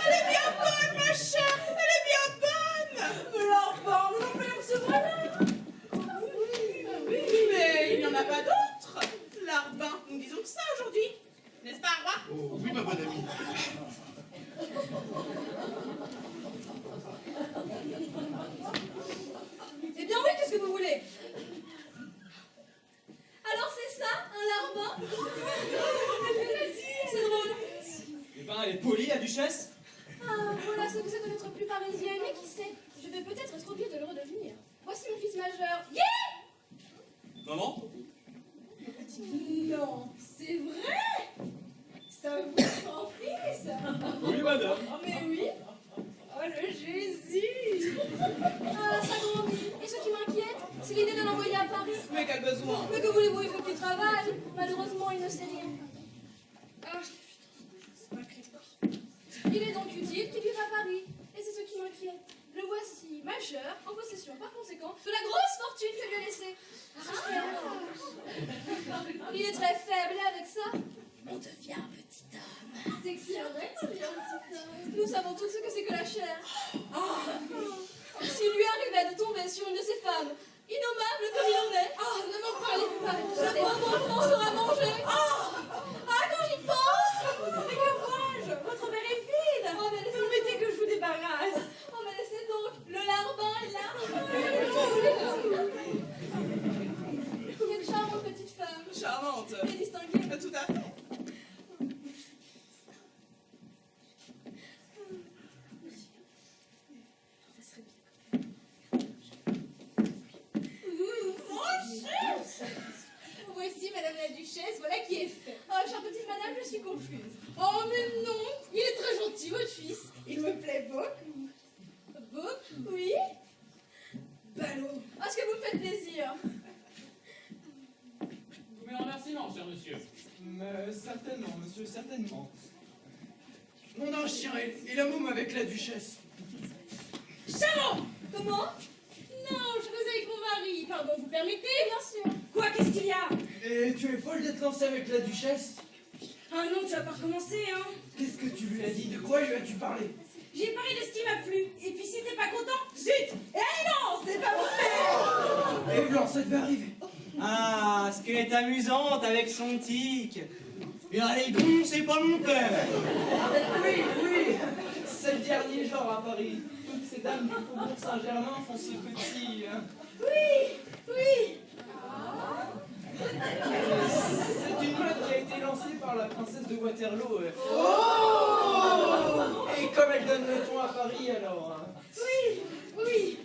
Elle est bien bonne, ma chère. Elle est bien bonne. Mais l'arpent, nous n'employons que ce mot-là. Oui, mais il n'y en a pas d'autres. L'arbin, nous disons que ça aujourd'hui. N'est-ce pas, roi? Oh, oui, ma bonne amie. Eh bien oui, qu'est-ce que vous voulez? Alors c'est ça, un larbin? C'est drôle. Eh ben, elle est polie, la duchesse. Ah, voilà ce que c'est que notre plus parisienne. Mais qui sait, je vais peut-être être obligée de le redevenir. Voici mon fils majeur. Maman? Non, c'est vrai? C'est un grand fils? Oui, madame. Oh mais oui. Oh le Jésus. Ah, ça grandit. Et ce qui m'inquiète, c'est l'idée de l'envoyer à Paris. Mais quel besoin? Mais que voulez-vous, il faut qu'il travaille. Malheureusement, il ne sait rien. Ah, Il est donc utile qu'il vive à Paris. Et c'est ce qui m'inquiète. Le voici, majeur, en possession par conséquent de la grosse fortune que lui a laissée. Il est très faible et avec ça, on devient un petit homme. C'est que c'est vrai qu'on devient un petit homme. Nous savons tous ce que c'est que la chair. S'il lui arrivait de tomber sur une de ces femmes, innommable comme il en est, ne m'en parlez pas. Le pauvre enfant sera mangé. Quand j'y pense. mais que vois-je? Votre mère est vide. Oh, mais laissez Permettez que je vous débarrasse. Oh, mais laissez donc, le larbin est là. Quelle charmante petite femme. Charmante. Et distinguée. Tout à fait. Voici madame la duchesse, voilà qui est fait. Oh, chère petite madame, je suis confuse. Oh mais non, il est très gentil votre fils. Il me plaît beaucoup. Beaucoup? Oui? Ballot. Oh, est-ce que vous me faites plaisir? Tous mes remerciements, cher monsieur. Mais certainement, monsieur, certainement. Mon ange chien, il a môme avec la duchesse. Chère Comment? Non, je cause avec mon mari. Pardon, vous permettez? Bien sûr. Quoi, qu'est-ce qu'il y a? Et tu es folle d'être lancée avec la duchesse? Ah non, tu vas pas recommencer, hein. Qu'est-ce que tu lui as dit? De quoi lui as-tu parlé? J'ai parlé de ce qui m'a plu. Et puis si t'es pas content, zut! Eh non, c'est pas mon père! Et blanc, ça devait arriver. Ah, ce qu'elle est amusante avec son tic. Et allez donc, c'est pas mon père. Oui, oui, c'est le dernier genre à Paris. Toutes ces dames du Faubourg Saint-Germain font ce petit... Oui. C'est une mode qui a été lancée par la princesse de Waterloo. Et comme elle donne le ton à Paris, alors... Oui.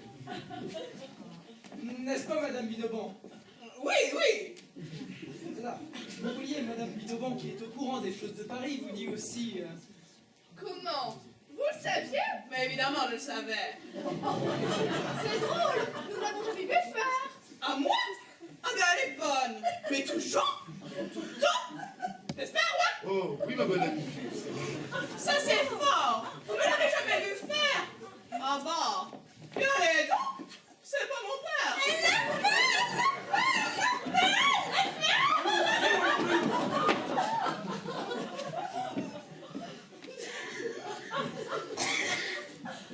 N'est-ce pas, Madame Bidauban? Oui. Là, vous voyez, Madame Bidauban, qui est au courant des choses de Paris, vous dit aussi... Comment? Vous le saviez? Mais évidemment, je le savais. C'est drôle, nous l'avons jamais vu faire. À moi? Ah ben elle est bonne. Mais toujours? Tout le temps? N'est-ce pas, ouais? Oh, oui, ma bonne amie. Ça c'est fort. Vous ne l'avez jamais vu faire. Ah bah. Et allez donc. C'est pas mon père.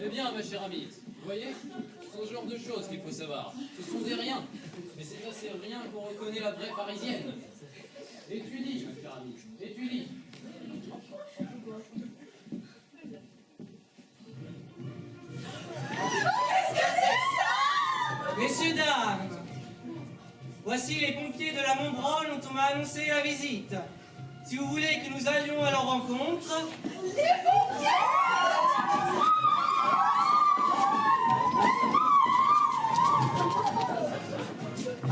Eh bien, ma chère amie, vous voyez, ce sont ce genre de choses qu'il faut savoir. Ce sont des riens, mais c'est à ces riens qu'on reconnaît la vraie parisienne. Étudie, ma chère amie, étudie. Messieurs, dames, voici les pompiers de la Montbrol dont on m'a annoncé la visite. Si vous voulez que nous allions à leur rencontre...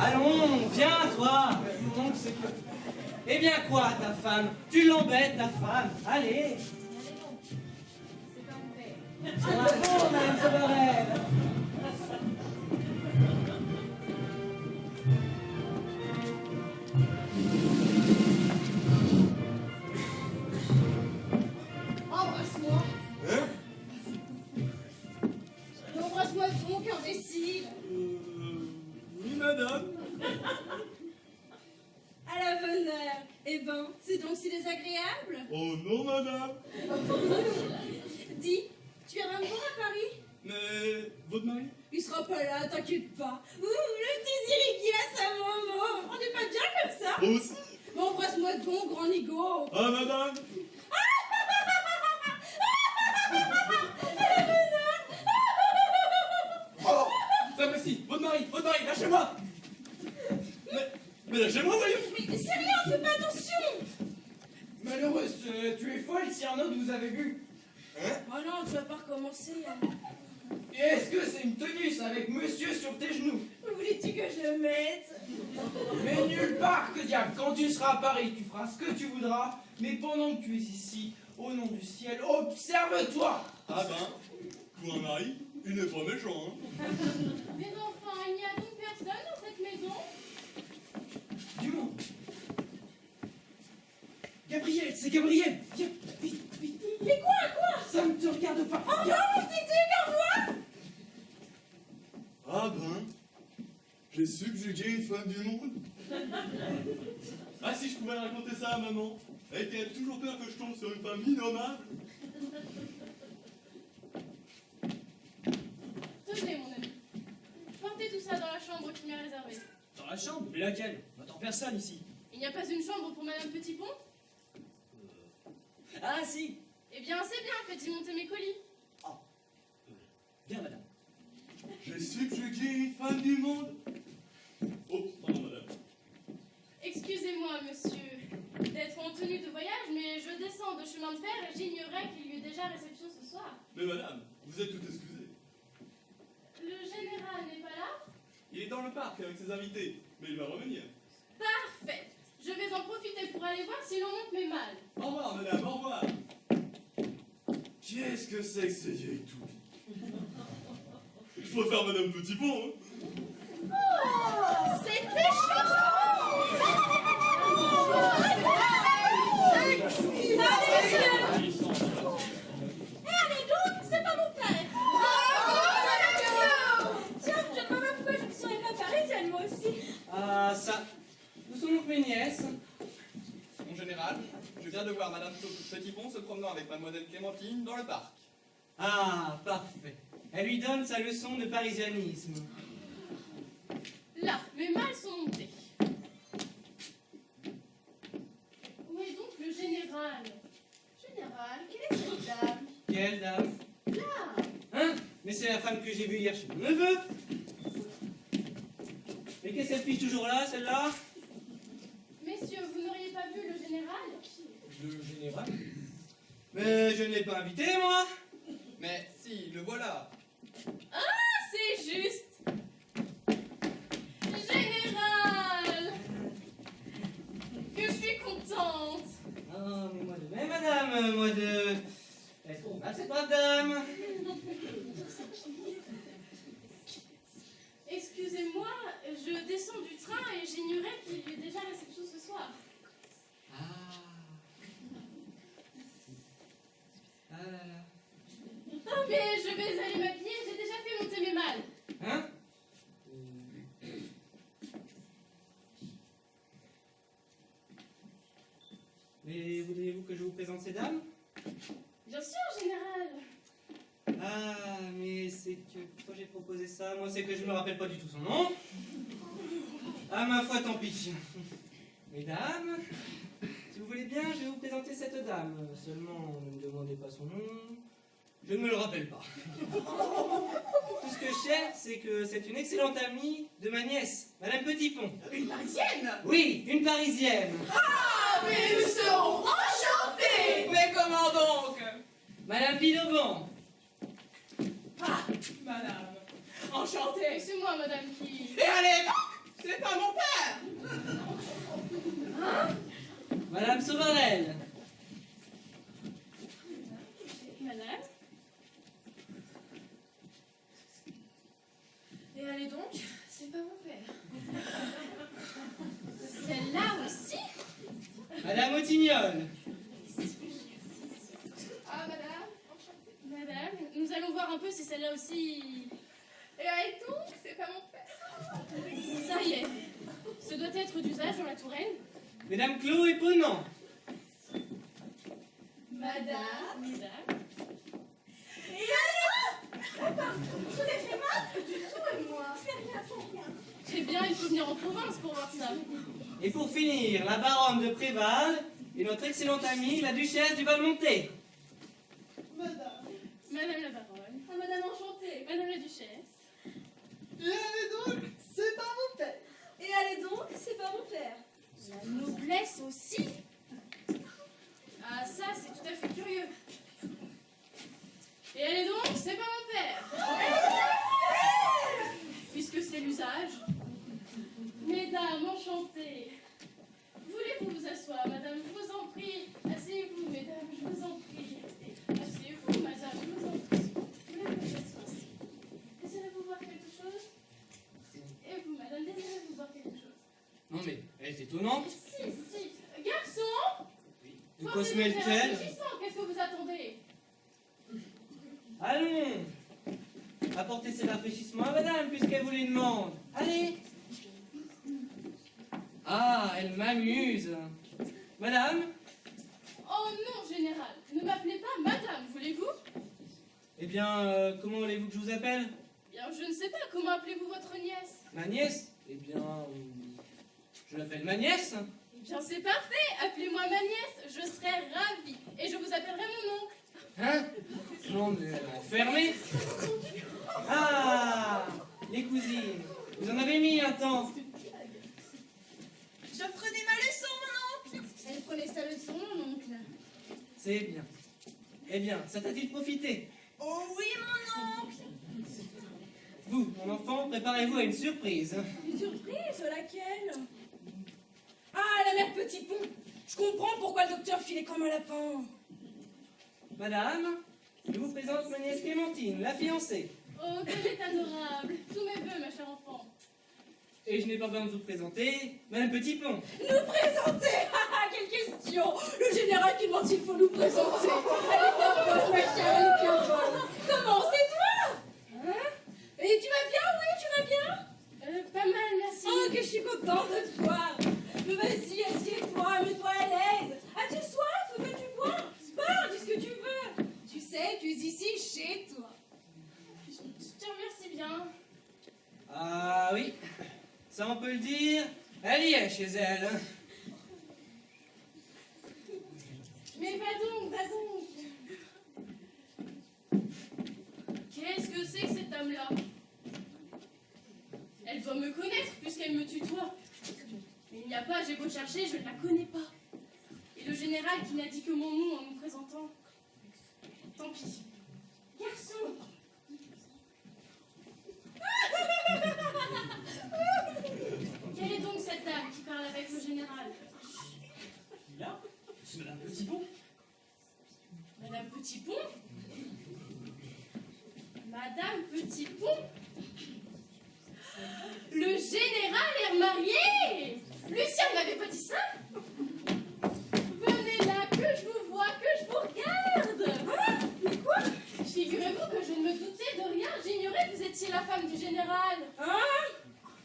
Allons, viens, toi. Donc, c'est que... Eh bien quoi, ta femme? Tu l'embêtes, ta femme. Allez. C'est pas mon père. Bravo, Madame Sobarel. Embrasse-moi. Embrasse-moi donc, imbécile. Oui, madame. À la bonne heure. Eh ben, c'est donc si désagréable. Oh non, madame. Dis, tu viendras me voir à Paris? Mais votre mari? Il sera pas là, t'inquiète pas. Ouh, le petit Ziri qui a sa maman. On n'est pas bien comme ça. Aussi. Mais embrasse-moi donc, grand nigo. Ah, madame. Oh, ça voici, votre mari, lâchez-moi. Mais lâchez-moi, voyons. Mais c'est rien, fais pas attention. Malheureuse, tu es folle si un autre vous avait vu. Oh non, tu vas pas recommencer. Hein. Et est-ce que c'est une tenue, ça, avec monsieur sur tes genoux? Où voulais-tu que je le mette? Mais nulle part, que diable. Quand tu seras à Paris, tu feras ce que tu voudras. Mais pendant que tu es ici, au nom du ciel, observe-toi. Ah ben, pour un mari, il n'est pas méchant, hein. Mais enfin, il n'y a donc personne dans cette maison? Du monde. Gabriel, c'est Gabriel. Viens, vite, vite. Mais quoi? Ça ne te regarde pas. Oh non, mon tété, garde-moi. Ah ben, j'ai subjugué une femme du monde. Ah, si je pouvais raconter ça à maman, elle qui a toujours peur que je tombe sur une femme innommable. Tenez, mon ami. Portez tout ça dans la chambre qui m'est réservée. Dans la chambre? Mais laquelle? On n'attend personne ici. Il n'y a pas une chambre pour Madame Petitpont? Ah si! Eh bien, c'est bien, faites-y monter mes colis. Bien, madame. J'ai subjugué une femme du monde. Oh, pardon, madame. Excusez-moi, monsieur, d'être en tenue de voyage, mais je descends de chemin de fer et j'ignorais qu'il y eut déjà réception ce soir. Mais madame, vous êtes tout excusée. Le général n'est pas là? Il est dans le parc avec ses invités, mais il va revenir. Parfait. Je vais en profiter pour aller voir si l'on monte mes malles. Au revoir, madame, au revoir. Qu'est-ce que c'est que ces vieilles toupies? Il faut faire madame Petitpont, hein. Oh, c'était chaud. Allez, monsieur. Allez donc, c'est pas mon père. Ah, ça. Où sont donc mes nièces? Mon général, je viens de voir Madame Petitpont se promenant avec Mademoiselle Clémentine dans le parc. Ah, parfait. Elle lui donne sa leçon de parisianisme. Là, mes mâles sont montés. Où est donc le général? Général, quelle est cette dame? Quelle dame? Là! Hein? Mais c'est la femme que j'ai vue hier chez mon neveu. Mais qu'est-ce qu'elle fiche toujours là, celle-là? Messieurs, vous n'auriez pas vu le général? Le général? Mais je ne l'ai pas invité, moi. Mais si, le voilà. C'est juste! Général! Que je suis contente! Ah, mais moi de même, madame, moi de... Elle est trop mal, cette brave dame. Excusez-moi, je descends du train et j'ignorais qu'il y ait déjà réception ce soir. Ah. Ah là là. Oh, mais je vais aller m'habiller, j'ai déjà fait monter mes mâles. Hein? Mais voudriez-vous que je vous présente ces dames? Bien sûr, général. Ah, mais c'est que... Pourquoi j'ai proposé ça? Moi, c'est que je me rappelle pas du tout son nom. Ah, ma foi, tant pis. Mesdames, si vous voulez bien, je vais vous présenter cette dame. Seulement, ne me demandez pas son nom. Je ne me le rappelle pas. Tout ce que je sais, c'est que c'est une excellente amie de ma nièce, Madame Petitpont. Une parisienne? Oui, une Parisienne. Ah, mais nous serons enchantés! Mais comment donc? Madame Pidoban. Ah, madame, enchantée. C'est moi, madame, qui... Et allez donc, c'est pas mon père! Madame Sauvarel. Madame? Et allez donc, c'est pas mon père. Celle-là aussi? Madame Otignol. Ah, madame, enchantée. Madame, nous allons voir un peu si celle-là aussi... Et allez donc, c'est pas mon père. Ça y est. Ce doit être d'usage dans la Touraine. Mesdames Clos et Ponant. Madame. Mesdames. Et allez! Je vous ai fait mal du tout, et moi. C'est rien, c'est rien. Eh bien, il faut venir en province pour voir ça. Et pour finir, la baronne de Préval et notre excellente amie, la duchesse du Valmonté. Madame. Madame la baronne. Ah, madame enchantée. Madame la duchesse. Et allez donc, c'est pas mon père. Et allez donc, c'est pas mon père. La noblesse aussi. Ah, ça, c'est tout à fait curieux. Et allez donc, c'est pas mon père. Puisque c'est l'usage. Mesdames, enchantées. Voulez-vous vous asseoir, madame? Je vous en prie. Asseyez-vous, mesdames, je vous en prie. Asseyez-vous, madame, je vous en prie. Voulez-vous vous asseoir ici? Désirez-vous voir quelque chose? Et vous, madame, désirez-vous voir quelque chose? Non mais, elle est étonnante. Si, si. Garçon! De quoi se mêle-t-elle? Qu'est-ce que vous attendez? Allons. Apportez ces rafraîchissements à madame, puisqu'elle vous les demande. Allez. Ah, elle m'amuse. Madame? Oh non, général, ne m'appelez pas madame, voulez-vous? Eh bien, comment voulez-vous que je vous appelle? Bien, je ne sais pas, comment appelez-vous votre nièce? Ma nièce? Eh bien, je l'appelle ma nièce. Eh bien, c'est parfait, appelez-moi ma nièce, je serai ravie, et je vous appellerai mon oncle. Hein? Non, mais elle m'a enfermée. Ah, les cousines. Vous en avez mis un temps. Je prenais ma leçon, mon oncle. Elle prenait sa leçon, mon oncle. C'est bien. Eh bien, ça t'a-t-il profité? Oh oui, mon oncle. Vous, mon enfant, préparez-vous à une surprise. Une surprise, laquelle? Ah, la mère Petitpont. Je comprends pourquoi le docteur filait comme un lapin. Madame, je vous présente ma nièce Clémentine, la fiancée. Oh, qu'elle est adorable, tous mes voeux, ma chère enfant. Et je n'ai pas besoin de vous présenter Madame Petitpont. Nous présenter? Ah, quelle question! Le général Clémentine, il faut nous présenter. Elle est bien bonne, ma chère, elle est bien bonne. Comment, c'est toi? Hein? Et tu vas bien, oui, tu vas bien? Pas mal, merci. Oh, que je suis contente de te voir. Mais vas-y, assieds-toi, mets-toi à l'aise. As-tu soif? Veux-tu boire? Parle, dis ce que tu veux. Tu sais, tu es ici chez toi. Je te remercie bien. Ah oui, ça on peut le dire, elle y est chez elle. Mais va donc, va donc. Qu'est-ce que c'est que cette dame-là? Elle doit me connaître puisqu'elle me tutoie. Mais il n'y a pas, j'ai beau chercher, je ne la connais pas. Et le général qui n'a dit que mon nom en nous présentant. Tant pis. Garçon! Quelle est donc cette dame qui parle avec le général? Là, c'est Madame Petitpont. Madame Petitpont? Madame Petitpont? Le général est remarié! Lucien ne m'avait pas dit ça? Venez là, que je vous vois, que je vous regarde! Hein? Mais quoi? Figurez-vous que je ne me doutais de rien, j'ignorais que vous étiez la femme du général. Hein?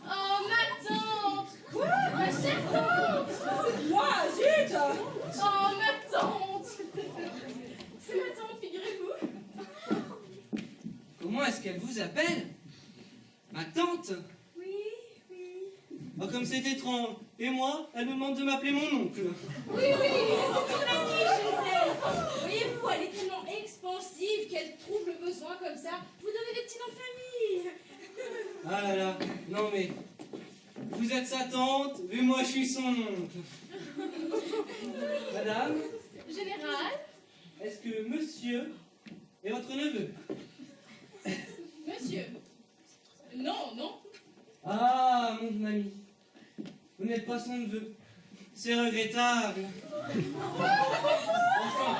Oh, ma tante! Quoi? Ma chère tante! Moi, zut! Oh, ma tante! C'est ma tante, figurez-vous. Comment est-ce qu'elle vous appelle? Ma tante? Oui, oui. Oh, comme c'est étrange. Et moi, elle me demande de m'appeler mon oncle. Oui, c'est une manie chez elle. Voyez-vous, elle est tellement expansive qu'elle trouve le besoin comme ça. Vous donnez des petits noms de famille. Ah là là, non mais... Vous êtes sa tante, mais moi je suis son oncle. Madame, Général? est-ce que monsieur est votre neveu? Monsieur? Non, non. Ah, mon ami, vous n'êtes pas son neveu. C'est regrettable. Enfin,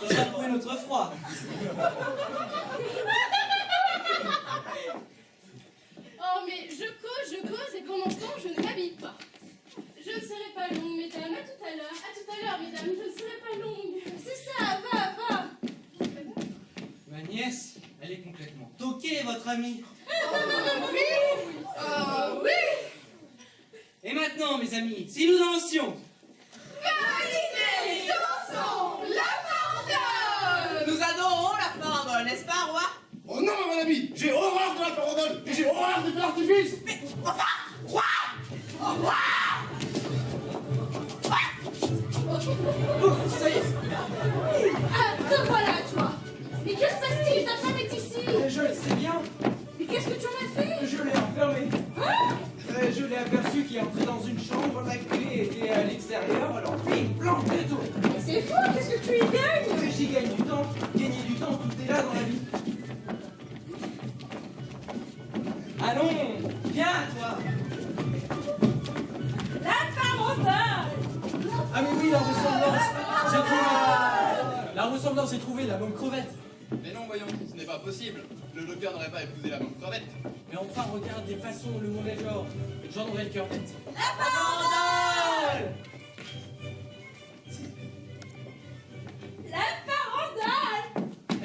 ça sera pour une autre fois. Oh, mais je cause, et pendant ce temps, je ne m'habille pas. Je ne serai pas longue, mesdames. À tout à l'heure, mesdames. Je ne serai pas longue. C'est ça, va. Ma nièce, elle est complètement toquée, votre amie. Oui. Et maintenant, mes amis, si nous dansions. Marinés, dansons la farandole. Nous adorons la farandole, n'est-ce pas, roi? Oh non, mon ami, j'ai horreur de la farandole et j'ai horreur des feux d'artifice. Ça y est. Ah, te voilà, toi. Mais que se passe-t-il? Ta femme est ici. Je le sais bien, Mais qu'est-ce que tu en as fait? je l'ai enfermé. Je l'ai aperçu qui est entré dans une chambre, la clé était à l'extérieur, alors bim, blanc, et tout. Mais c'est fou, qu'est-ce que tu y gagnes? J'y gagne du temps, gagner du temps, tout est là dans la vie. Allons, viens, toi. La farandole. Ah mais oui, la ressemblance, j'ai trouvé la bonne crevette. Mais non, voyons, ce n'est pas possible. Le docteur n'aurait pas épousé la bonne crevette. Mais enfin, regarde les façons dont le monde est genre. J'en aurais le cœur net. La farandole. La farandole.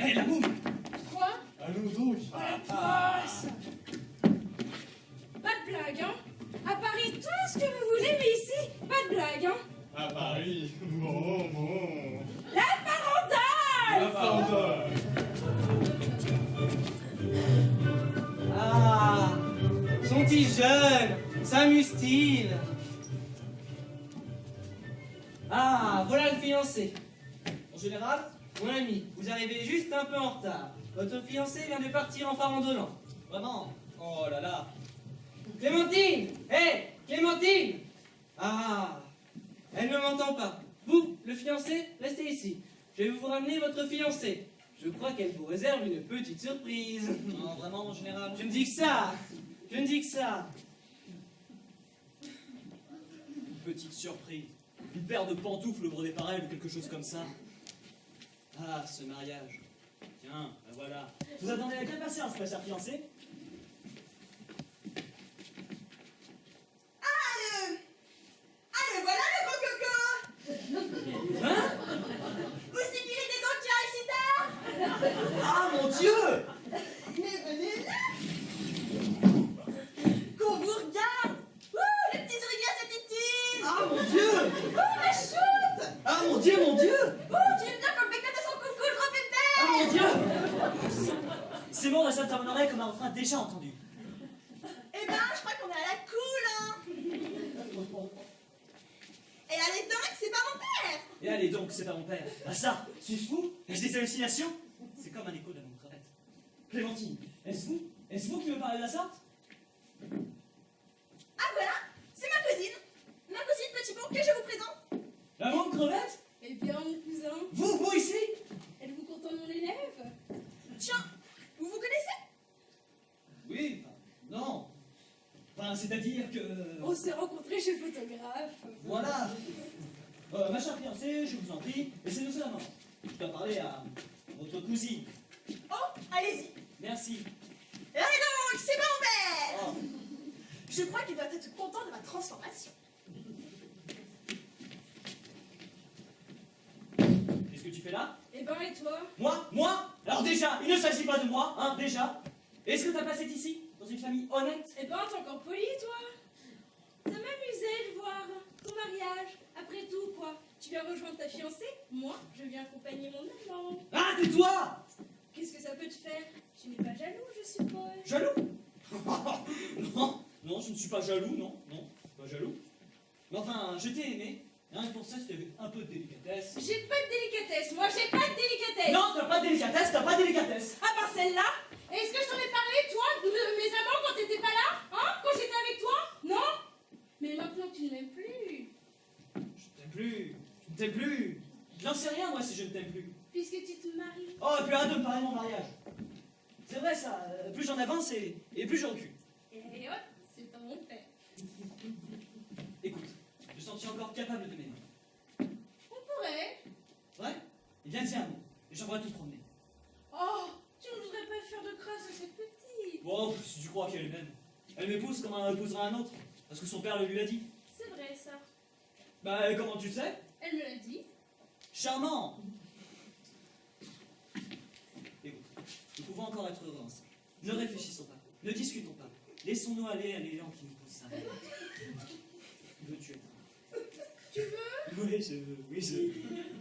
Hé, la moule! Quoi? Allons donc! Passe. Pas de blague, hein? À Paris, tout ce que vous voulez, mais ici, pas de blague, hein? À Paris, bon. La farandole. La farandole. Ah, sont-ils jeunes? S'amusent-ils? Ah, voilà le fiancé. En général, mon ami, vous arrivez juste un peu en retard. Votre fiancé vient de partir en farandolant. Vraiment? Oh là là. Clémentine! Hé, Clémentine! Ah, elle ne m'entend pas. Vous, le fiancé, restez ici. Je vais vous ramener votre fiancé. Je crois qu'elle vous réserve une petite surprise. Non, vraiment, mon général. Je ne dis que ça. Je ne dis que ça. Une petite surprise. Une paire de pantoufles brodées par elle ou quelque chose comme ça. Ah, ce mariage. Tiens, ben voilà. Vous attendez avec impatience, ma chère fiancée? Allez, voilà le rococo. Hein? Vous sécurité donc tu as si tard? Ah, mon Dieu! Mais venez là. Qu'on vous regarde. Ouh, déjà entendu. Eh ben, je crois qu'on est à la cool, hein. Et allez donc, c'est pas mon père. Et allez donc, c'est pas mon père. Ah ça, suis-je fou? Ai-je des hallucinations? C'est comme un écho de mon crevette. Clémentine, est-ce vous? Est-ce vous qui me parlez de la sorte? Ah voilà, c'est ma cousine. Ma cousine Petit Pont que je vous présente. La grande crevette? Eh bien, mon cousin, Vous ici? êtes-vous content de mon élève? Tiens, vous vous connaissez? Oui, non. Enfin, c'est-à-dire que... On s'est rencontrés chez le photographe. Voilà. Ma chère fiancée, je vous en prie, laissez-nous la main. Je dois parler à votre cousine. Oh, allez-y. Merci. Et allez donc, c'est pas mon père. Oh. Je crois qu'il doit être content de ma transformation. Qu'est-ce que tu fais là? Eh ben, et toi? Moi? Alors déjà, il ne s'agit pas de moi, hein, déjà. Est-ce que t'as passé ici, dans une famille honnête? Eh ben, t'es encore poli, toi? Ça m'amusait de voir ton mariage. Après tout, quoi? Tu viens rejoindre ta fiancée? Moi, je viens accompagner mon amant. Ah, tais-toi! Qu'est-ce que ça peut te faire? Tu n'es pas jaloux, je suppose. Jaloux? Non, je ne suis pas jaloux, non, pas jaloux. Mais enfin, je t'ai aimé, hein, et pour ça, c'était avec un peu de délicatesse. J'ai pas de délicatesse, moi j'ai pas de délicatesse. Non, t'as pas de délicatesse, t'as pas de délicatesse. À part celle-là? Est-ce que je t'en ai parlé, toi, de mes amants quand t'étais pas là? Hein? Quand j'étais avec toi? Non? Mais maintenant tu ne m'aimes plus. Je ne t'aime plus. Je n'en sais rien, moi, si je ne t'aime plus. Puisque tu te maries. Oh, et puis arrête de me parler de mon mariage. C'est vrai, ça, plus j'en avance et plus je recule. Et hop, c'est pas mon père. Écoute, je sens-tu encore capable de m'aimer? On pourrait. Ouais? Eh bien, tiens, et j'aimerais tout promener. Oh, tu ne voudrais pas faire de crasse à cette petite. Bon, si tu crois qu'elle est même. Elle m'épouse comme elle épousera un autre, parce que son père le lui a dit. C'est vrai ça. Bah, comment tu le sais? Elle me l'a dit. Charmant! Écoute, nous pouvons encore être heureux ensemble. Ne réfléchissons pas, ne discutons pas. Laissons-nous aller à l'élan qui nous pousse ça. Veux-tu être? Tu veux? Oui, je veux, oui, je veux.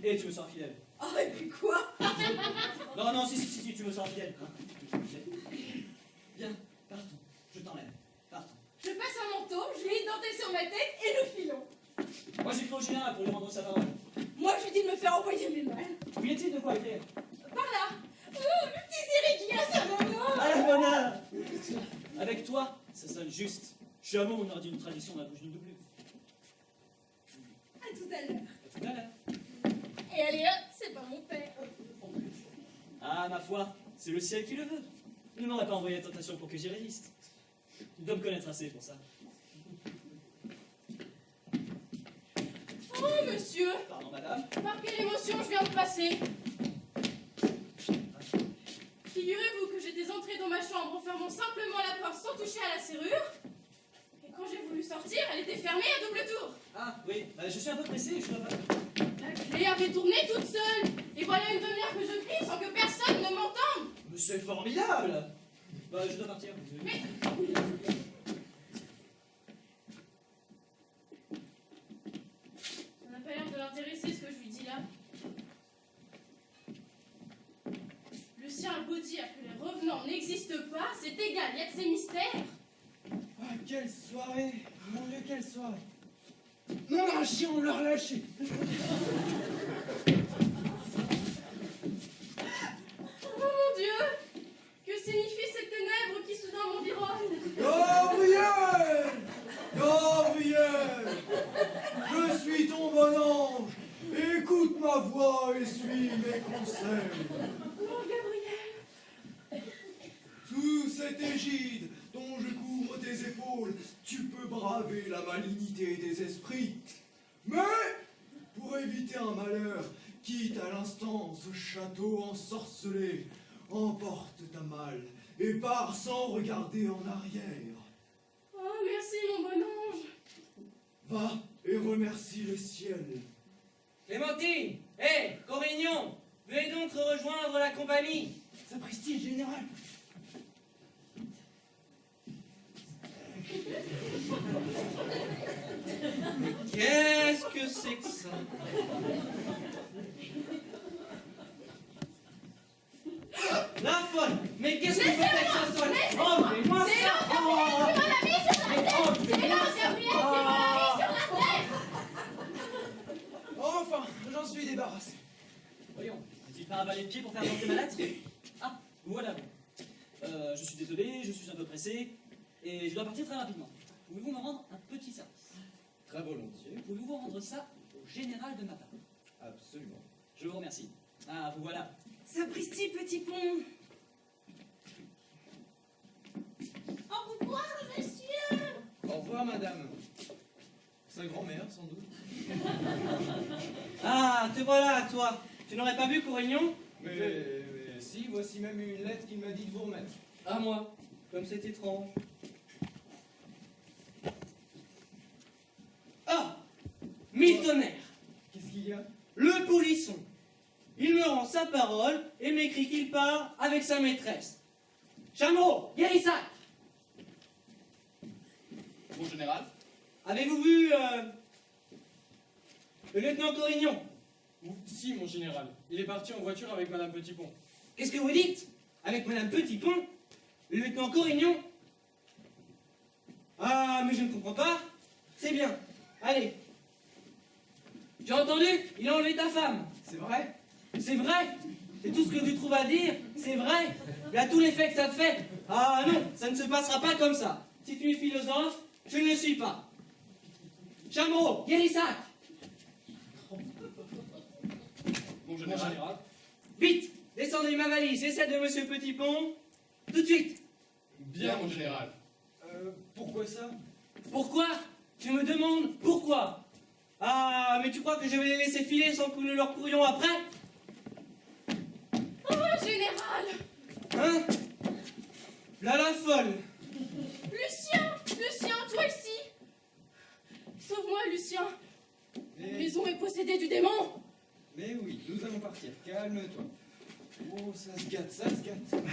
Et tu me sens fidèle. Oh, et puis quoi? Non, si, tu me sens fidèle. Hein. Tu me sens fidèle. Viens, partons. Je t'enlève. Partons. Je passe un manteau, je mets une dentelle sur ma tête et nous filons. Moi, j'ai cru au général pour lui rendre sa parole. Moi, je lui dis de me faire envoyer mes malles. Lui est-il de quoi écrire? Par là. Oh, le petit Zéry qui a sa maman. À la bonne heure! Avec toi, ça sonne juste. Je suis amour, on aurait dit une tradition, ma bouche ne double. À tout à l'heure. À tout à l'heure. Et allez hop, c'est pas mon père. Ah, ma foi, c'est le ciel qui le veut. Il ne m'aurait pas envoyé la tentation pour que j'y résiste. Tu dois me connaître assez pour ça. Oh, monsieur! Pardon, madame. Par quelle émotion je viens de passer? Figurez-vous que j'étais entrée dans ma chambre en fermant simplement la porte sans toucher à la serrure. Et quand j'ai voulu sortir, elle était fermée à double tour. Ah, oui, bah, je suis un peu pressé, je dois pas... La clé avait tourné toute seule. Et voilà une demi-heure que je crie sans que personne ne m'entende. Mais c'est formidable! Bah, je dois partir. Mais... Ça n'a pas l'air de l'intéresser ce que je lui dis là. Lucien a beau dire que les revenants n'existent pas, c'est égal, il y a de ces mystères. Ah, quelle soirée! Mon Dieu, quelle soirée! Non, un chien, on l'a relâché! Oh mon Dieu! Que signifie cette ténèbre qui soudain m'environne? Gabriel! Gabriel! Je suis ton bon ange! Écoute ma voix et suis mes conseils! Oh Gabriel! Sous cette égide dont je couvre tes épaules, tu peux braver la malignité des esprits. Mais, pour éviter un malheur, quitte à l'instant ce château ensorcelé, emporte ta malle et pars sans regarder en arrière. Oh merci mon bon ange! Va et remercie le ciel. Clémentine! Hé, Corignon! Veuillez donc rejoindre la compagnie! Sapristi, général! Qu'est-ce que c'est que ça? La folle! Mais qu'est-ce que vous faites avec ça, folle? Oh, mais les pieds pour faire porter ma lettre? Ah, voilà bon. Je suis désolé, je suis un peu pressé, et je dois partir très rapidement. Pouvez-vous me rendre un petit service? Très volontiers. Pouvez-vous rendre ça au général de ma part? Absolument. Je vous remercie. Ah, vous voilà. Sapristi, petit pont. Au revoir, monsieur. Au revoir, madame. Sa grand-mère, sans doute. Ah, te voilà, toi. Tu n'aurais pas vu Corignon? Mais si, voici même une lettre qu'il m'a dit de vous remettre. À moi. Comme c'est étrange. Ah! Mille tonnerres! Qu'est-ce qu'il y a? Le polisson. Il me rend sa parole et m'écrit qu'il part avec sa maîtresse. Chameau, Guérissac! Mon général? Avez-vous vu le lieutenant Corignon? Si, mon général. Il est parti en voiture avec Madame Petitpont. Qu'est-ce que vous dites? Avec Madame Petitpont? Le lieutenant Corignon? Ah, mais je ne comprends pas. C'est bien. Allez. Tu as entendu? Il a enlevé ta femme. C'est vrai? C'est vrai. Et tout ce que tu trouves à dire, c'est vrai. Il y a tout l'effet que ça te fait. Ah non, ça ne se passera pas comme ça. Si tu es philosophe, je ne le suis pas. Chameau, Guérissac! Mon général? Vite, descendez ma valise et celle de Monsieur Petitpont. Tout de suite. Bien, mon général. Pourquoi ça? Pourquoi? Tu me demandes pourquoi? Ah, mais tu crois que je vais les laisser filer sans que nous leur courions après? Oh, général! Hein? Là la folle! Lucien, toi ici! Sauve-moi, Lucien! La Mais, maison est possédée du démon! mais oui, nous allons partir. Calme-toi. Oh, ça se gâte, ça se gâte.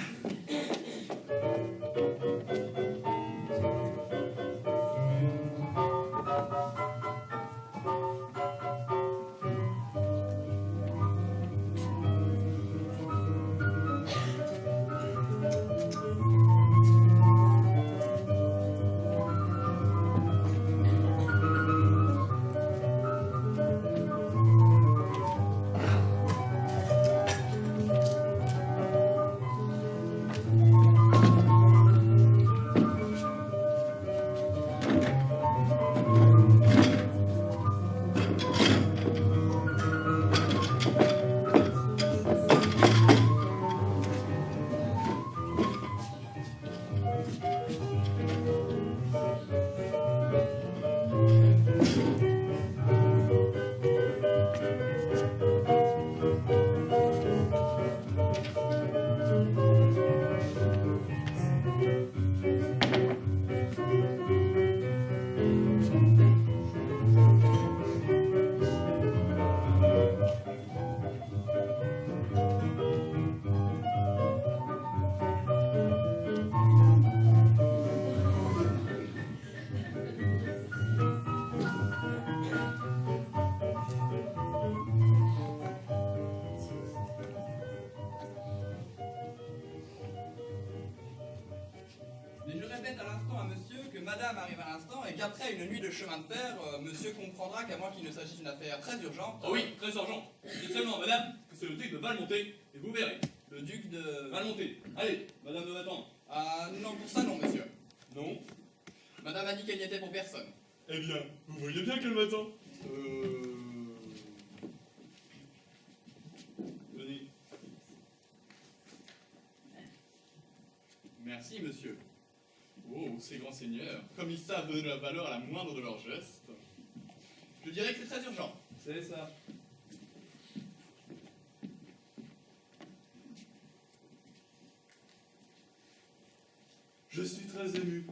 Mais je répète à l'instant à monsieur que madame arrive à l'instant et qu'après une nuit de chemin de fer, monsieur comprendra qu'à moins qu'il ne s'agisse d'une affaire très urgente. Ah oui, très urgent. Dites seulement, madame, que c'est le duc de Valmonté, et vous verrez. Le duc de... Valmonté. Allez, madame doit attendre. Ah non, pour ça non, monsieur. Non? Madame a dit qu'elle n'y était pour personne. Eh bien, vous voyez bien qu'elle m'attend. Venez. Merci, monsieur. Oh, ces grands seigneurs, comme ils savent donner de la valeur à la moindre de leurs gestes. Je dirais que c'est très urgent. C'est ça. Je suis très ému.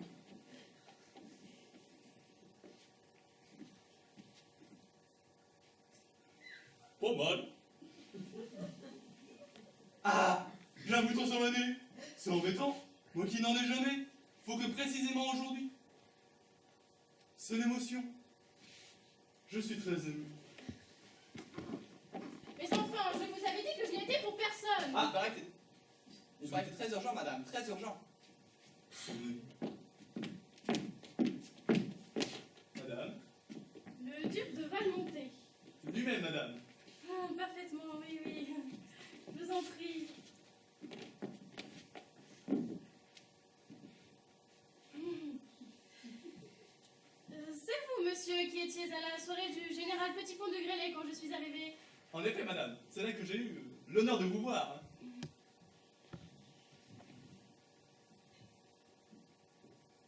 Pas mal. Ah, j'ai un bouton sur le nez. C'est embêtant. Moi qui n'en ai jamais. Faut que précisément aujourd'hui. C'est l'émotion. Je suis très ému. Mais enfin, je vous avais dit que je n'y étais pour personne! Ah, il paraît que c'est très urgent, madame, très urgent. Madame? Le duc de Valmonté. Lui-même, madame. Ah, parfaitement, oui. Je vous en prie. étiez à la soirée du général Petit Pont de Grêlé quand je suis arrivée. En effet, madame, c'est là que j'ai eu l'honneur de vous voir.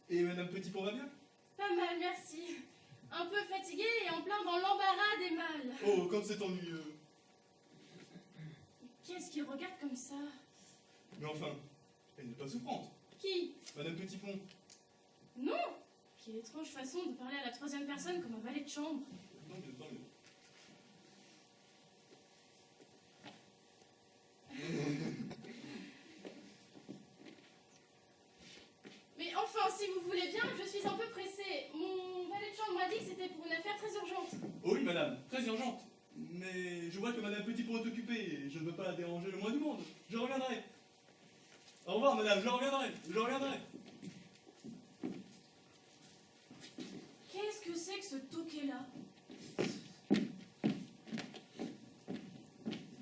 Et madame Petitpont va bien? Pas mal, merci. Un peu fatiguée et en plein dans l'embarras des mâles. Oh, comme c'est ennuyeux. Qu'est-ce qu'il regarde comme ça? Mais enfin, elle n'est pas souffrante. Qui? Madame Petitpont. Non. Quelle étrange façon de parler à la troisième personne comme un valet de chambre. Tant mieux, tant mieux. Mais enfin, si vous voulez bien, je suis un peu pressée. Mon valet de chambre m'a dit que c'était pour une affaire très urgente. Oh oui, madame, très urgente. Mais je vois que madame Petitpont est occupée et je ne veux pas la déranger le moins du monde. Je reviendrai. Au revoir, madame, je reviendrai. Je reviendrai. Qu'est-ce que c'est que ce toquet-là?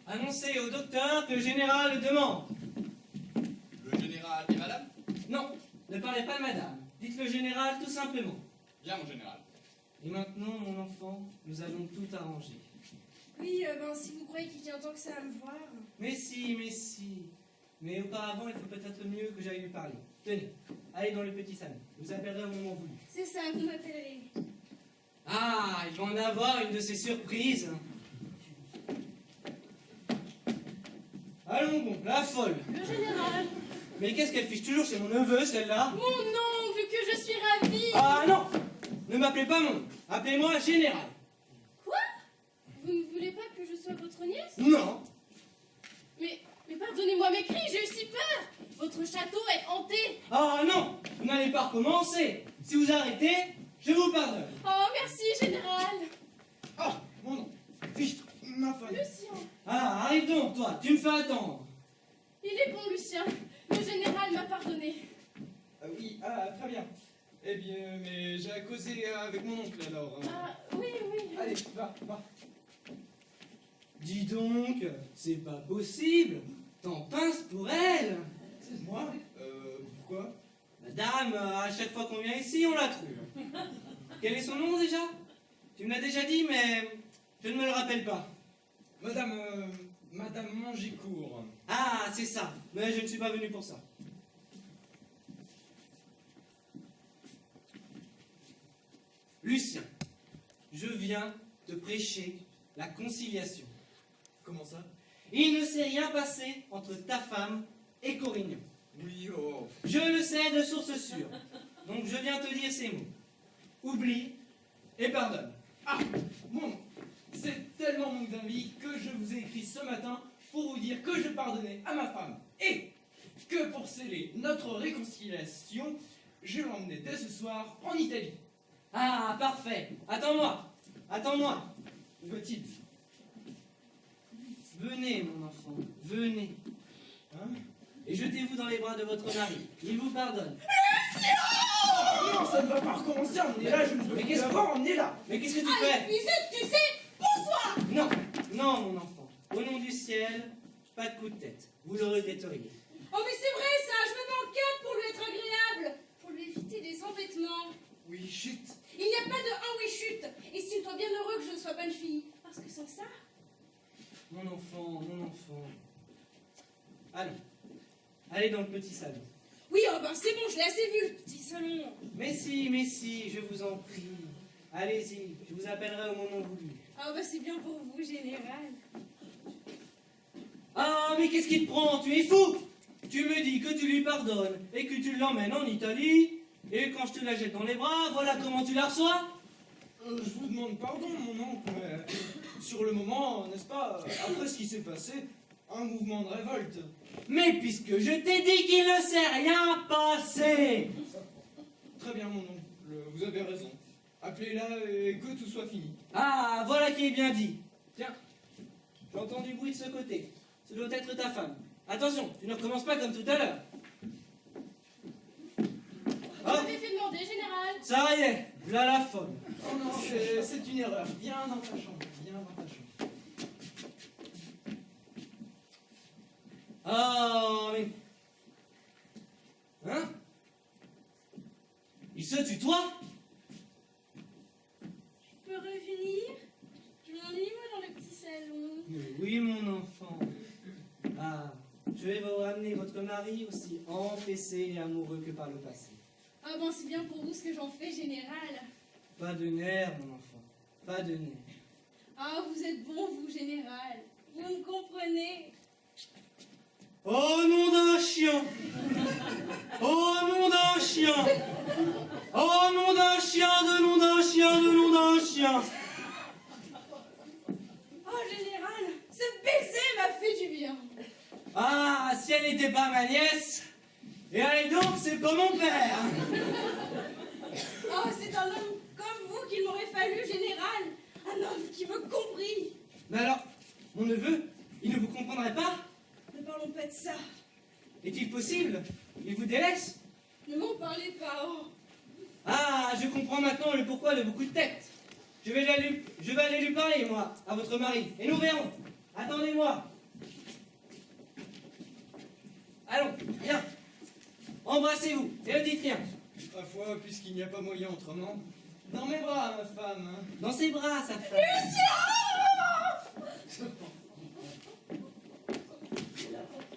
Annoncez au docteur que le général le demande. Le général et madame? Non, ne parlez pas de madame. Dites le général tout simplement. Bien, mon général. Et maintenant, mon enfant, nous allons tout arranger. Oui, si vous croyez qu'il tient tant que ça à me voir. Mais si, mais si. Mais auparavant, il faut peut-être mieux que j'aille lui parler. Tenez, allez dans le petit salon. Vous appellerez au moment voulu. C'est ça, vous m'appellerez. Ah, il va en avoir une de ces surprises. Allons bon, la folle. Le général. Mais qu'est-ce qu'elle fiche toujours chez mon neveu, celle-là? Mon nom, vu que je suis ravie. Ah non! Ne m'appelez pas mon nom. Appelez-moi général. Quoi? Vous ne voulez pas que je sois votre nièce? Non. Mais pardonnez-moi mes cris, j'ai eu si peur. Votre château est hanté. Ah non! Vous n'allez pas recommencer. Si vous arrêtez, je vous pardonne. Oh, merci, général. Oh, mon nom. Fichtre, ma femme. Lucien. Ah, arrive donc, toi, tu me fais attendre. Il est bon, Lucien. Le général m'a pardonné. Oui, très bien. Eh bien, mais j'ai à causer avec mon oncle alors. Ah, oui, oui. Allez, va. Dis donc, c'est pas possible. T'en pinces pour elle. Moi Pourquoi? Madame, à chaque fois qu'on vient ici, on la trouve. Quel est son nom déjà? Tu me l'as déjà dit, mais je ne me le rappelle pas. Madame Mangicourt. Ah, c'est ça. Mais je ne suis pas venu pour ça. Lucien, je viens te prêcher la conciliation. Comment ça? Il ne s'est rien passé entre ta femme et Corignan. Oui, oh. Je le sais de source sûre. Donc je viens te dire ces mots. Oublie et pardonne. Ah, mon nom. C'est tellement mon envie que je vous ai écrit ce matin pour vous dire que je pardonnais à ma femme et que pour sceller notre réconciliation, je l'emmenais dès ce soir en Italie. Ah, parfait. Attends-moi. Où va-t-il? Venez, mon enfant, venez. Hein? Et jetez-vous dans les bras de votre mari. Il vous pardonne. Oh, non, ça ne va pas recommencer, on est là, je ne veux Mais plus qu'est-ce la que- voir, on est là. Mais qu'est-ce que tu Allez, fais? Puisette, tu sais, bonsoir. Non, mon enfant. Au nom du ciel, pas de coup de tête. Vous le regretteriez. Oh, mais c'est vrai ça, je me m'enquête pour lui être agréable, pour lui éviter des embêtements. Oui, chut. Il n'y a pas de un oui chute. Et tiens-toi bien heureux que je ne sois pas une fille. Parce que sans ça. Mon enfant. Allez dans le petit salon. Oui, oh ben c'est bon, je l'ai assez vu, le petit salon. Mais si, je vous en prie. Allez-y, je vous appellerai au moment voulu. Ah bah c'est bien pour vous, général. Ah, mais qu'est-ce qui te prend? Tu es fou! Tu me dis que tu lui pardonnes et que tu l'emmènes en Italie, et quand je te la jette dans les bras, voilà comment tu la reçois? Je vous demande pardon, mon oncle, mais sur le moment, n'est-ce pas, après ce qui s'est passé, un mouvement de révolte. Mais puisque je t'ai dit qu'il ne s'est rien passé! Très bien, mon oncle, vous avez raison. Appelez-la et que tout soit fini. Ah, voilà qui est bien dit. Tiens, j'entends du bruit de ce côté. Ce doit être ta femme. Attention, tu ne recommences pas comme tout à l'heure. Vous Ah, m'avez fait demander, général. ça y est, voilà la folle. Oh non, c'est une erreur. Viens dans ta chambre, viens dans ta chambre. Ah, mais... Hein? Il se tutoie? Je peux amoureux que par le passé. Ah bon, c'est bien pour vous ce que j'en fais, général. Pas de nerfs, mon enfant, pas de nerfs. Ah, vous êtes bon, vous, général. Vous me comprenez. Oh nom d'un chien! Oh nom d'un chien! Oh nom d'un chien, de nom d'un chien, de nom d'un chien! Oh, général, ce baiser m'a fait du bien. Ah, si elle n'était pas ma nièce, et allez donc, c'est pas mon père! Oh, c'est un homme comme vous qu'il m'aurait fallu, général. Un homme qui me comprit. Mais alors, mon neveu, il ne vous comprendrait pas? Ne parlons pas de ça. Est-il possible? Il vous délaisse? Ne m'en parlez pas, oh. Ah, je comprends maintenant le pourquoi de vos coups de tête. Je vais aller lui parler, moi, à votre mari, et nous verrons. Attendez-moi. Allons, viens. Embrassez-vous, et ne dites rien. Ma foi, puisqu'il n'y a pas moyen autrement. Dans mes bras, ma femme. Hein. Dans ses bras, sa femme.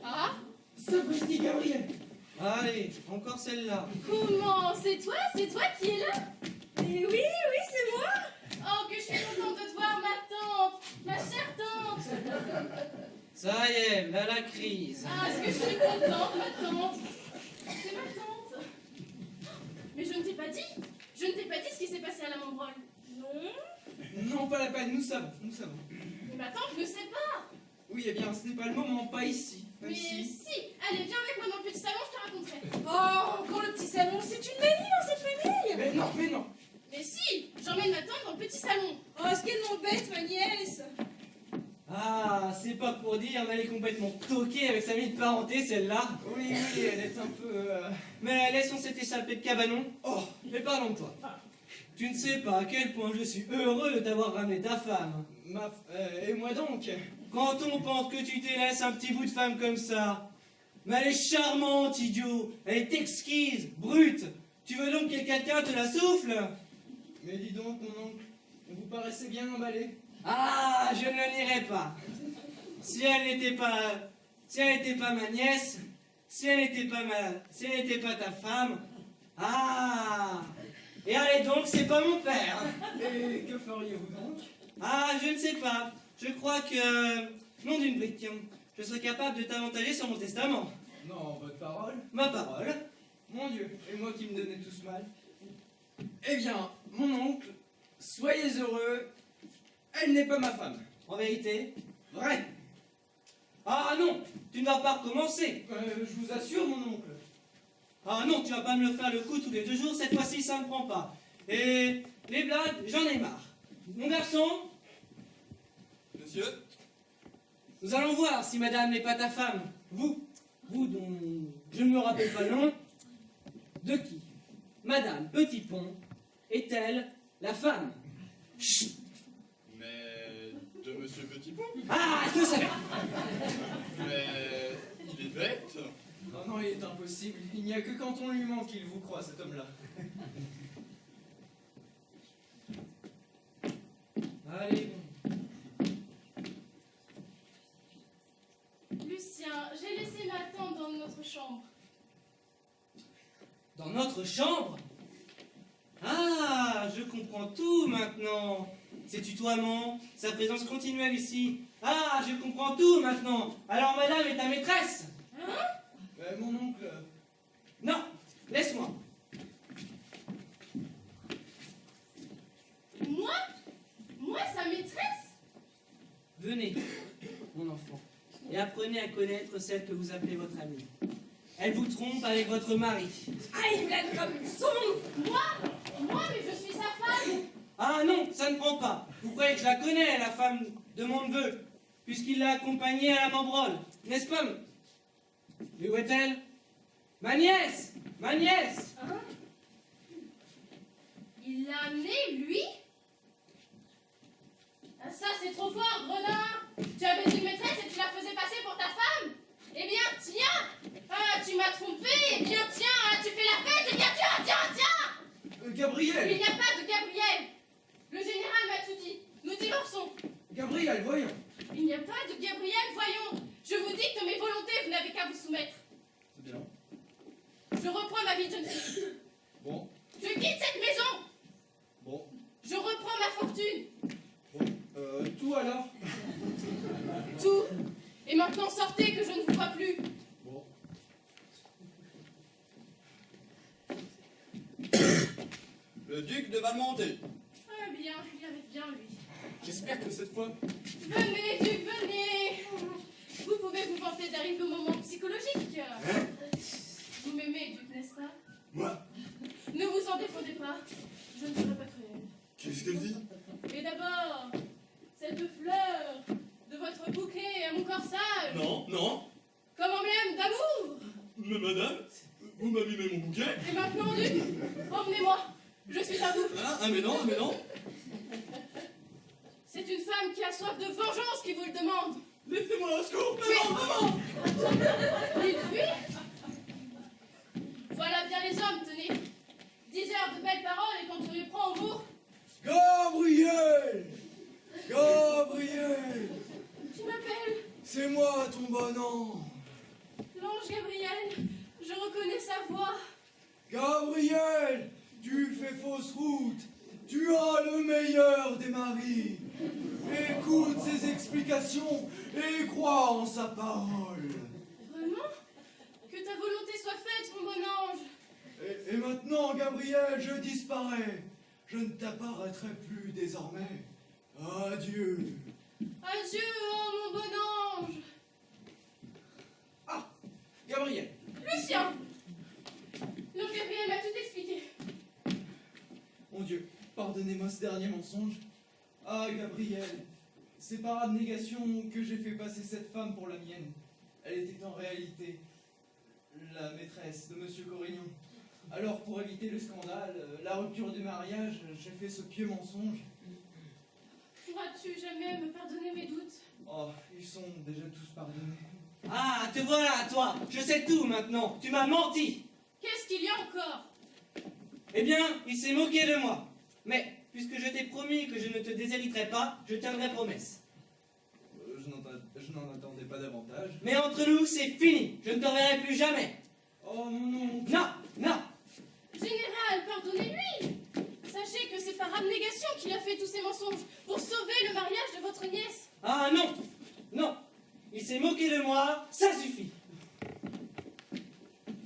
Ah, Sapristi, Gabriel. Allez, encore celle-là. comment? C'est toi qui es là? Mais oui, c'est moi. Oh, que je suis contente de te voir, ma tante, ma chère tante. Ça y est, là la crise. Ah, est-ce que je suis contente, ma tante? C'est ma tante. Mais je ne t'ai pas dit ce qui s'est passé à la Membrole. Non. Non, pas la peine, nous savons, nous savons. Mais ma tante ne sait pas. Oui, eh bien, ce n'est pas le moment, pas ici. Pas Mais ici. si, allez, viens avec moi dans le petit salon, je te raconterai. Oh, encore le petit salon, c'est une manie dans cette famille. Mais non, mais non. Mais si, j'emmène ma tante dans le petit salon. Oh, est-ce qu'elle m'embête, ma nièce? Ah, c'est pas pour dire, mais elle est complètement toquée avec sa vie de parenté, celle-là. Oui, elle est un peu... Mais laissons cette échappée de cabanon. Oh, mais parlons de toi. Tu ne sais pas à quel point je suis heureux de t'avoir ramené ta femme. Et moi donc? Quand on pense que tu délaisses un petit bout de femme comme ça. Mais elle est charmante, idiot. Elle est exquise, brute. Tu veux donc que quelqu'un te la souffle? Mais dis donc, mon oncle, vous paraissez bien emballé. Ah, je ne le nierai pas. Si elle n'était pas ma nièce, si elle n'était pas ta femme. Ah. Et allez donc, c'est pas mon père. Et que feriez-vous donc? Ah, je ne sais pas. Je crois que, nom d'une brique, je serais capable de t'avantager sur mon testament. Non, votre parole. Ma parole. Mon Dieu, et moi qui me donnais tout ce mal. Eh bien, mon oncle, soyez heureux, elle n'est pas ma femme. En vérité? Vrai. Ah non, tu ne vas pas recommencer. Je vous assure, mon oncle. Ah non, tu vas pas me le faire le coup tous les 2 jours, cette fois-ci ça ne prend pas. Et les blagues, j'en ai marre. Mon garçon, Monsieur? nous allons voir si madame n'est pas ta femme. Vous dont je ne me rappelle pas le nom, de qui Madame Petitpont est-elle la femme? Chut. Mais de Monsieur Petitpont? Ah, je le savais. Mais il est bête. Oh non, il est impossible. Il n'y a que quand on lui ment qu'il vous croit, cet homme-là. Allez, Lucien, j'ai laissé ma tante dans notre chambre. dans notre chambre? Ah, je comprends tout maintenant. Ces tutoiements, sa présence continuelle ici. Ah, je comprends tout maintenant. Alors madame est ta maîtresse? Mon oncle... Non, laisse-moi. Moi, sa maîtresse? Venez, mon enfant, et apprenez à connaître celle que vous appelez votre amie. Elle vous trompe avec votre mari. Aïe, là, comme son. Moi, mais je suis sa femme. Ah non, ça ne prend pas. Vous croyez que je la connais, la femme de mon neveu, puisqu'il l'a accompagnée à la Membrole, n'est-ce pas? Et où est-elle? Ma nièce! Ma nièce! Hein? Il l'a amenée, lui? Ah, ça, c'est trop fort, Gredin. Tu avais une maîtresse et tu la faisais passer pour ta femme? Eh bien, tiens! Ah, tu m'as trompé! Eh bien, tiens, tu fais la fête! Eh bien, tiens! Gabriel! Il n'y a pas de Gabriel! Le général m'a tout dit. Nous divorçons. Gabriel, voyons! Il n'y a pas de Gabriel, voyons! Je vous dicte mes volontés, vous n'avez qu'à vous soumettre. C'est bien. Je reprends ma vie de jeune fille. Bon, Je quitte cette maison. bon, Je reprends ma fortune. tout alors? Tout. Et maintenant sortez que je ne vous vois plus. Bon. Le duc de Valmonté. Ah bien, il arrive bien lui. J'espère que cette fois... Venez, Duc, venez. Vous pouvez vous vanter d'arriver au moment psychologique. Vous m'aimez, Duc, n'est-ce pas? Moi? Ne vous en défendez pas. Je ne serai pas cruelle. Qu'est-ce qu'elle dit? Et d'abord, cette fleur de votre bouquet à mon corsage, Non, non. comme emblème d'amour. Mais madame, vous m'abîmez mon bouquet? Et maintenant, Duc, emmenez-moi. Je suis à vous. Ah mais non, ah mais non. C'est une femme qui a soif de vengeance qui vous le demande. Laissez-moi au secours! Il fuit. Voilà bien les hommes, tenez. 10 heures de belles paroles et quand on les prend au mot. Gabriel! Gabriel! Tu m'appelles C'est moi, ton bon ange! l'ange Gabriel. Je reconnais sa voix. Gabriel! Tu fais fausse route! Tu as le meilleur des maris! Écoute ses explications et crois en sa parole! Vraiment? Que ta volonté soit faite, mon bon ange. Et maintenant, Gabriel, je disparais! Je ne t'apparaîtrai plus désormais! Adieu! Adieu, oh mon bon ange. Ah, Gabriel. Lucien. L'ange Gabriel m'a tout expliqué. Mon Dieu, pardonnez-moi ce dernier mensonge. Ah, Gabriel, c'est par abnégation que j'ai fait passer cette femme pour la mienne. Elle était en réalité la maîtresse de Monsieur Corrignon. Alors, pour éviter le scandale, la rupture du mariage, j'ai fait ce pieux mensonge. Pourras-tu jamais me pardonner mes doutes? Oh, ils sont déjà tous pardonnés. Ah, te voilà, toi. Je sais tout maintenant. Tu m'as menti. Qu'est-ce qu'il y a encore? Eh bien, il s'est moqué de moi. Mais, puisque je t'ai promis que je ne te déshériterai pas, je tiendrai promesse. Je n'en attendais pas davantage. Mais entre nous, c'est fini. Je ne te reverrai plus jamais. Oh non. Non, non. Général, pardonnez-lui. Sachez que c'est par abnégation qu'il a fait tous ces mensonges, pour sauver le mariage de votre nièce. Ah non, non. Il s'est moqué de moi, ça suffit.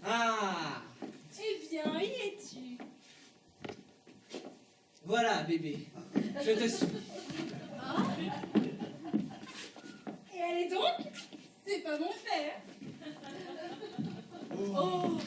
Ah, Eh bien, y es-tu? voilà, bébé. Je te suis. Ah. Et elle est donc? C'est pas mon père. Oh,